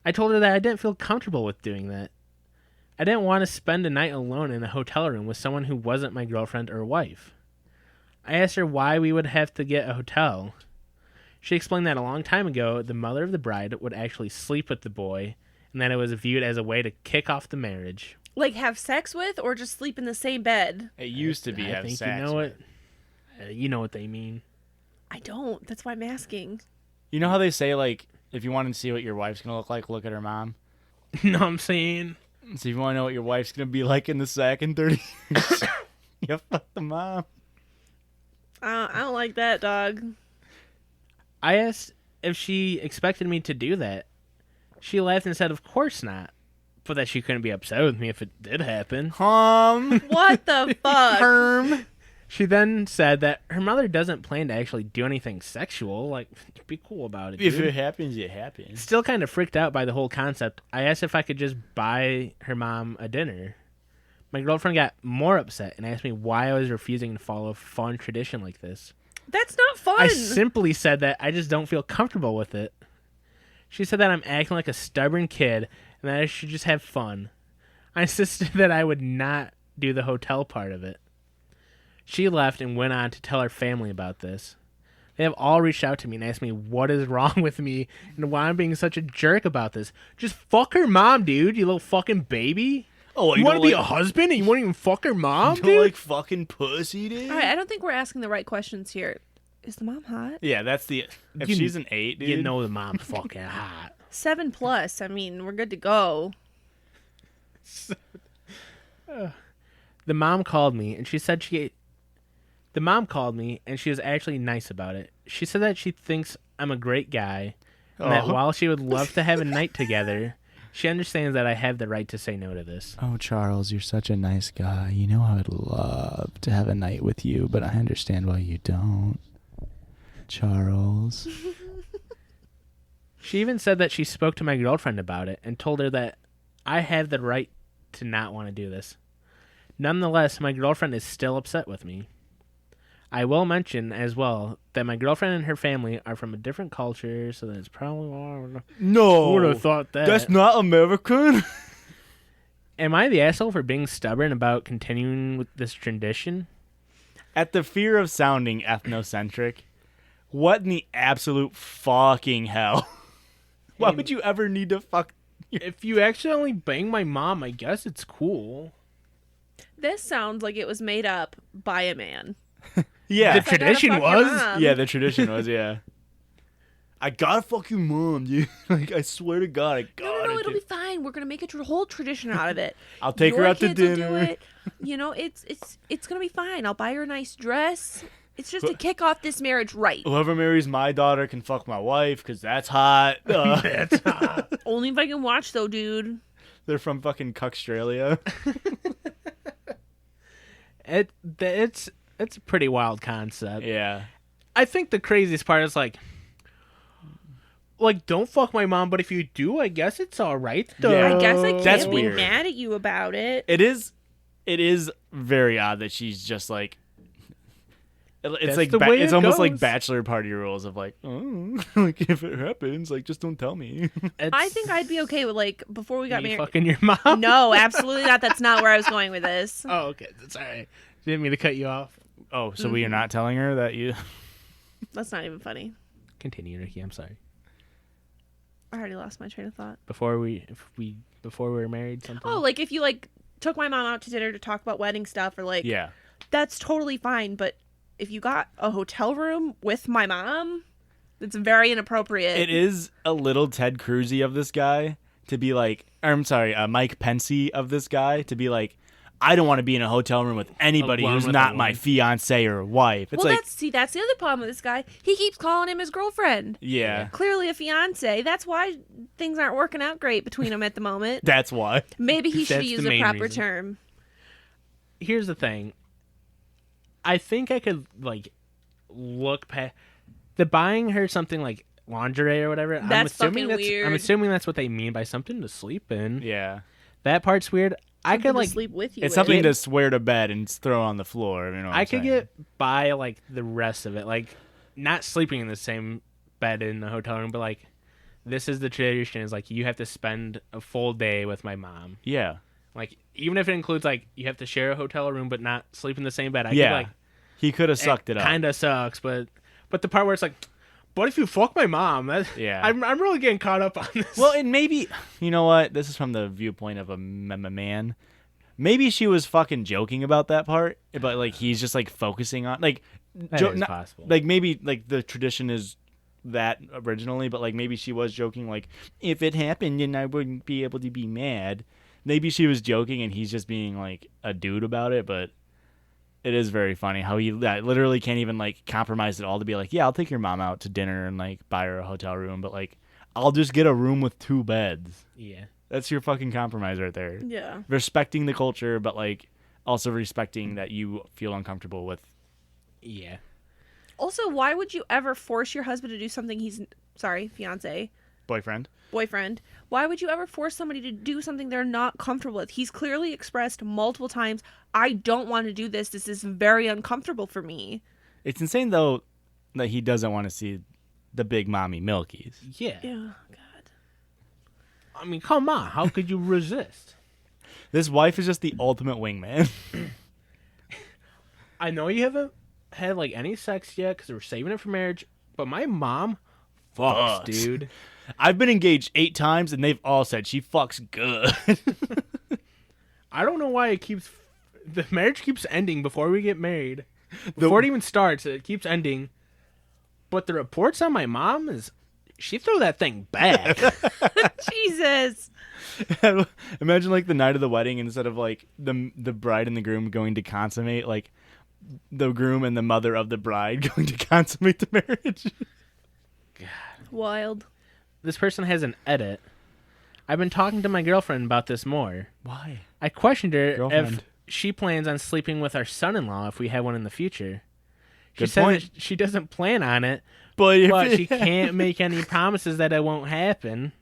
I told her that I didn't feel comfortable with doing that. I didn't want to spend a night alone in a hotel room with someone who wasn't my girlfriend or wife. I asked her why we would have to get a hotel. She explained that a long time ago, the mother of the bride would actually sleep with the boy, and that it was viewed as a way to kick off the marriage. Like have sex with, or just sleep in the same bed? It used to be I have think sex. you know what? You know what they mean. I don't. That's why I'm asking. You know how they say, like, if you want to see what your wife's going to look like, look at her mom? You know what I'm saying? So if you want to know what your wife's going to be like in the sack in 30 years, you fuck the mom. I don't like that, dog. I asked if she expected me to do that. She laughed and said, of course not. But that she couldn't be upset with me if it did happen. What the fuck? She then said that her mother doesn't plan to actually do anything sexual. Like, be cool about it, dude. If it happens, it happens. Still kind of freaked out by the whole concept, I asked if I could just buy her mom a dinner. My girlfriend got more upset and asked me why I was refusing to follow a fun tradition like this. That's not fun. I simply said that I just don't feel comfortable with it. She said that I'm acting like a stubborn kid and that I should just have fun. I insisted that I would not do the hotel part of it. She left and went on to tell her family about this. They have all reached out to me and asked me what is wrong with me and why I'm being such a jerk about this. Just fuck her mom, dude, you little fucking baby. Oh, you want to be a husband and you won't even fuck her mom, you dude? don't like fucking pussy, dude? All right, I don't think we're asking the right questions here. Is the mom hot? Yeah, that's the... If she's an 8, dude... You know the mom's fucking hot. 7+. I mean, we're good to go. The mom called me and she said The mom called me and she was actually nice about it. She said that she thinks I'm a great guy and that while she would love to have a night together, she understands that I have the right to say no to this. Oh, Charles, you're such a nice guy. You know I would love to have a night with you, but I understand why you don't. Charles. She even said that she spoke to my girlfriend about it and told her that I have the right to not want to do this. Nonetheless, my girlfriend is still upset with me. I will mention as well that my girlfriend and her family are from a different culture, so that's probably why. No. Who would have thought that? That's not American. Am I the asshole for being stubborn about continuing with this tradition? At the fear of sounding ethnocentric, what in the absolute fucking hell? Why would you ever need to fuck? If you accidentally bang my mom, I guess it's cool. This sounds like it was made up by a man. Yeah. The tradition I gotta fuck your was. mom. Yeah, the tradition was, yeah. I gotta fuck your mom, dude. Like, I swear to God, I gotta. No, it'll be fine. We're gonna make a whole tradition out of it. I'll take her Your out to kids will do dinner. it. You know, it's gonna be fine. I'll buy her a nice dress. It's just to kick off this marriage right. Whoever marries my daughter can fuck my wife, because that's hot. That's hot. Only if I can watch, though, dude. They're from fucking Cuckstralia. It's a pretty wild concept. Yeah. I think the craziest part is like, don't fuck my mom, but if you do, I guess it's all right, though. Yeah. I guess I That's can't be weird. mad at you about it. It is very odd that she's just like, it's That's like the way it's it almost like goes. bachelor party rules of like, oh, like if it happens, like just don't tell me. I think I'd be okay with, like, before we got me married. fucking your mom. No, absolutely not. That's not where I was going with this. Oh, okay. That's all right. Didn't mean to cut you off. Oh, so we are not telling her that you? That's not even funny. Continue, Ricky. I'm sorry. I already lost my train of thought. Before we were married, something. Oh, like if you like took my mom out to dinner to talk about wedding stuff, or like, Yeah. that's totally fine. But if you got a hotel room with my mom, it's very inappropriate. It is a little Ted Cruzy of this guy to be like, or I'm sorry, Mike Pensy of this guy to be like, I don't want to be in a hotel room with anybody Alone who's with not a my woman. fiance or wife. It's well, like, that's the other problem with this guy. He keeps calling him his girlfriend. yeah, Clearly a fiance. That's why things aren't working out great between them at the moment. that's why. Maybe he should That's use the a main proper reason. term. Here's the thing. I think I could look past the buying her something like lingerie or whatever. That's fucking I'm weird. assuming that's what they mean by something to sleep in. Yeah, That part's weird. I Something could to sleep with you. it's with. something to swear to bed and throw on the floor. You know what I I'm could saying? get by the rest of it, not sleeping in the same bed in the hotel room, but this is the tradition. Is you have to spend a full day with my mom. Yeah, Even if it includes you have to share a hotel room but not sleep in the same bed. yeah. He could have sucked it up. Kind of sucks, but the part where it's but if you fuck my mom, Yeah. I'm really getting caught up on this. Well, and maybe, you know what? This is from the viewpoint of a man. Maybe she was fucking joking about that part, but he's just focusing on that is possible. maybe the tradition is that originally, but maybe she was joking. If it happened, then I wouldn't be able to be mad. Maybe she was joking and he's just being a dude about it, but it is very funny how he literally can't even compromise at all to be yeah, I'll take your mom out to dinner and buy her a hotel room, but I'll just get a room with 2 beds. Yeah. That's your fucking compromise right there. Yeah. Respecting the culture, but also respecting that you feel uncomfortable with. Yeah. Also, why would you ever force your husband to do something fiance, boyfriend? Why would you ever force somebody to do something they're not comfortable with? He's clearly expressed multiple times, I don't want to do this. This is very uncomfortable for me. It's insane though that he doesn't want to see the big mommy milkies. Yeah. Yeah, God. I mean, come on. How could you resist? This wife is just the ultimate wingman. I know you haven't had any sex yet because we're saving it for marriage, but my mom fucks, Fucks. dude. I've been engaged 8 times and they've all said she fucks good. I don't know why the marriage keeps ending before we get married. Before it even starts, it keeps ending. But the reports on my mom is she threw that thing back. Jesus. Imagine the night of the wedding, instead of the bride and the groom going to consummate, the groom and the mother of the bride going to consummate the marriage. Wild. This person has an edit. I've been talking to my girlfriend about this more. Why? I questioned her Girlfriend. if she plans on sleeping with our son-in-law if we have one in the future. She Good said point. that she doesn't plan on it, But but she can't make any promises that it won't happen.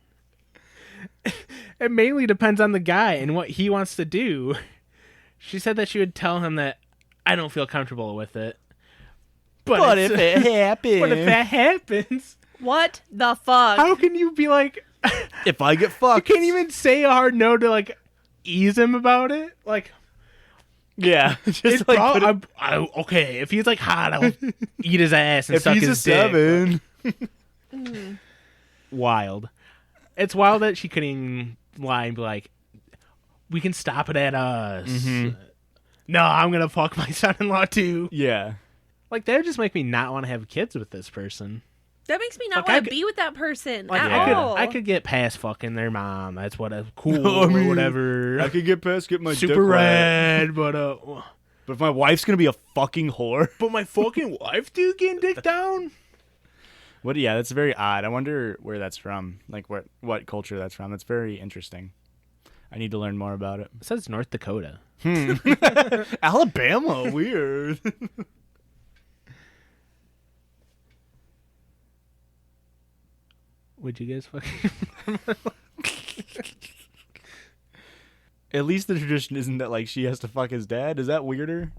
It mainly depends on the guy and what he wants to do. She said that she would tell him that I don't feel comfortable with it. But if it happens, But if that happens, What the fuck? how can you be if I get you fucked, can't even say a hard no to ease him about it? Yeah, just It's like okay, if he's like hot, I'll eat his ass and if suck he's his a dick. 7. Wild. It's wild that she couldn't even lie and be like, we can stop it at us. Mhm. No, I'm gonna fuck my son-in-law too. Yeah. Like, that would just make me not want to have kids with this person. That makes me not Like, I want to could- be with that person Like, at Yeah. all. I could get past fucking their mom. That's what a cool I mean, or whatever. I could get past get my Super dick wet. rad, but But if my wife's gonna be a fucking whore. but my fucking wife, dude, getting dick down. What? Yeah, that's very odd. I wonder where that's from. Like what culture that's from. That's very interesting. I need to learn more about it. It says North Dakota. Alabama, weird. Would you guys fucking? At least the tradition isn't that like she has to fuck his dad. Is that weirder?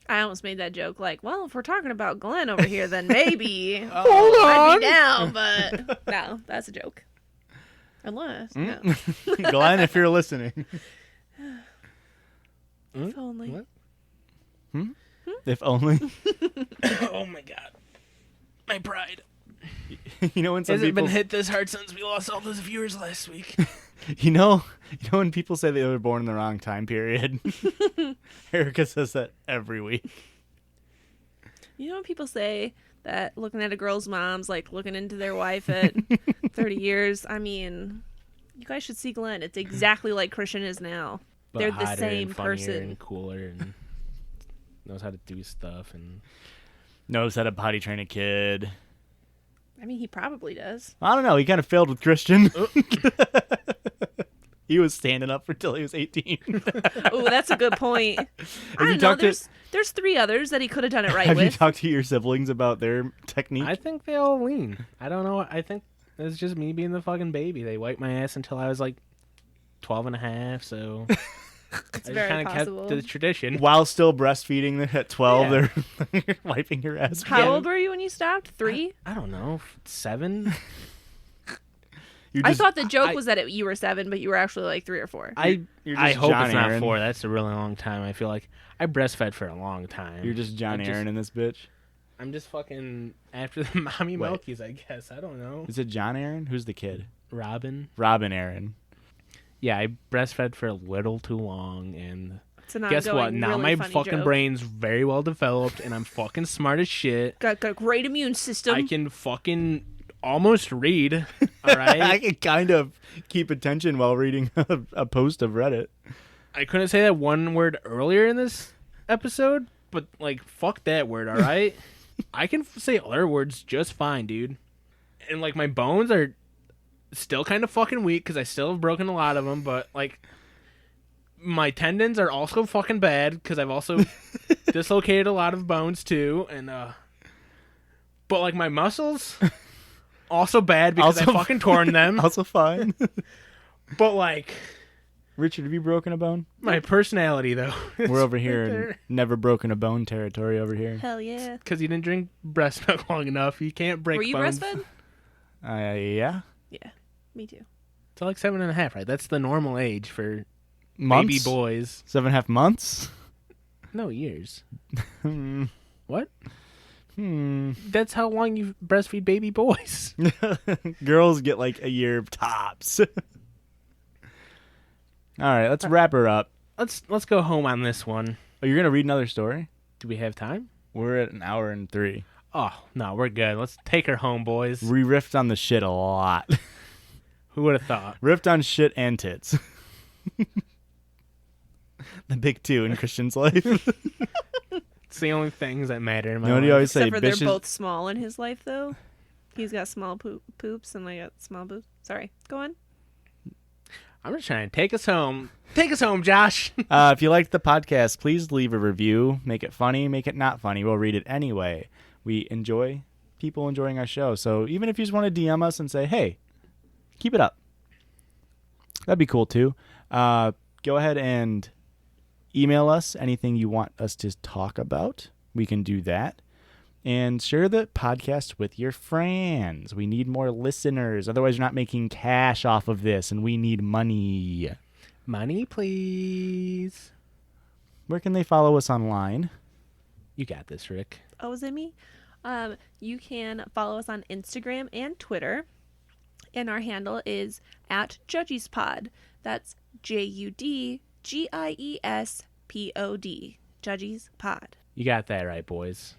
I almost made that joke like, well, if we're talking about Glenn over here, then maybe Hold I'd on. be down, but no, that's a joke. Unless, no. Glenn, if you're listening. If only. What? If only. Oh my god, my pride. You know when some Hasn't people been hit this hard since we lost all those viewers last week. you know when people say they were born in the wrong time period. Erica says that every week. You know when people say that looking at a girl's mom's like looking into their wife at 30 years? I mean, you guys should see Glenn. It's exactly like Christian is now. But They're the hotter same and funnier person. and cooler and knows how to do stuff and Knows how to potty train a kid. I mean, he probably does. I don't know. He kind of failed with Christian. He was standing up until he was 18. Oh, that's a good point. I you don't know. talked to- There's 3 others that he could have done it right Have you with. talked to your siblings about their technique? I think they all lean. I don't know. I think it's just me being the fucking baby. They wiped my ass until I was like 12 and a half, so It's I very kind of possible. kept the tradition. While still breastfeeding them at 12, Yeah. they're wiping your ass. How old were you when you stopped? 3? I don't know, 7. You're I just- thought the joke I- was that you were 7, but you were actually like 3 or 4. I You're I just hope John it's not Aaron. 4. That's a really long time. I feel like I breastfed for a long time. You're just John I just- Aaron in this bitch. I'm just fucking after the mommy Wait. milkies, I guess. I don't know. Is it John Aaron? Who's the kid? Robin. Robin Aaron. Yeah, I breastfed for a little too long, and It's an guess what? ongoing, Now really my funny fucking joke. brain's very well developed, and I'm fucking smart as shit. Got a great immune system. I can fucking almost read. All I right. can kind of keep attention while reading a post of Reddit. I couldn't say that one word earlier in this episode, but like, fuck that word. All right. I can say other words just fine, dude. And like, my bones are still kind of fucking weak because I still have broken a lot of them, but like, my tendons are also fucking bad because I've also dislocated a lot of bones too, and but like my muscles also bad because I Also- fucking torn them. Also fine. But like, Richard, have you broken a bone? my personality though, We're over here in never broken a bone territory over here. Hell yeah. because you didn't drink breast milk long enough. You can't break Were you bones. breastfed? Yeah. Yeah, me too. It's like 7.5, right? That's the normal age for Months? baby boys. 7.5 months? No, years. Hmm. What? Hmm. That's how long you breastfeed baby boys. Girls get like a year tops. All right, let's wrap her up. Let's go home on this one. Oh, you're gonna read another story? Do we have time? We're at an hour and 3. Oh, no, we're good. Let's take her home, boys. We riffed on the shit a lot. Who would have thought? Riffed on shit and tits. The big 2 in Christian's life. It's the only things that matter in my You know what life. you always say? Except for they're Bitches. both small in his life, though. He's got small poops, and I got small boobs. Sorry, go on. I'm just trying to take us home. Take us home, Josh. If you liked the podcast, please leave a review. Make it funny, make it not funny. We'll read it anyway. We enjoy people enjoying our show. So even if you just want to DM us and say, hey, keep it up, that'd be cool too. Go ahead and email us anything you want us to talk about. We can do that. And share the podcast with your friends. We need more listeners. Otherwise, you're not making cash off of this, and we need money. Money, please. where can they follow us online? You got this, Rick. Oh, is it me? You can follow us on Instagram and Twitter. And our handle is @JudgiesPod. That's JUDGIESPOD. Judgies Pod. You got that right, boys.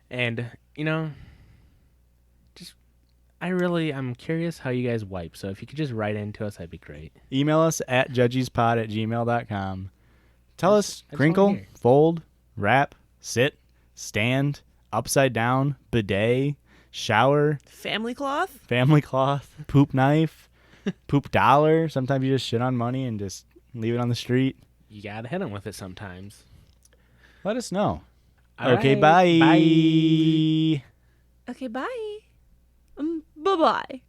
And, I'm curious how you guys wipe. So if you could just write into us, that'd be great. Email us at judgiespod@gmail.com. Tell us, I just crinkle, wanna hear. fold, wrap, sit, stand, upside down, bidet, shower, Family cloth? family cloth, poop knife, poop dollar. Sometimes you just shit on money and just leave it on the street. You gotta hit them with it sometimes. Let us know. All Okay, right, bye. Bye. Okay, bye. Bye-bye.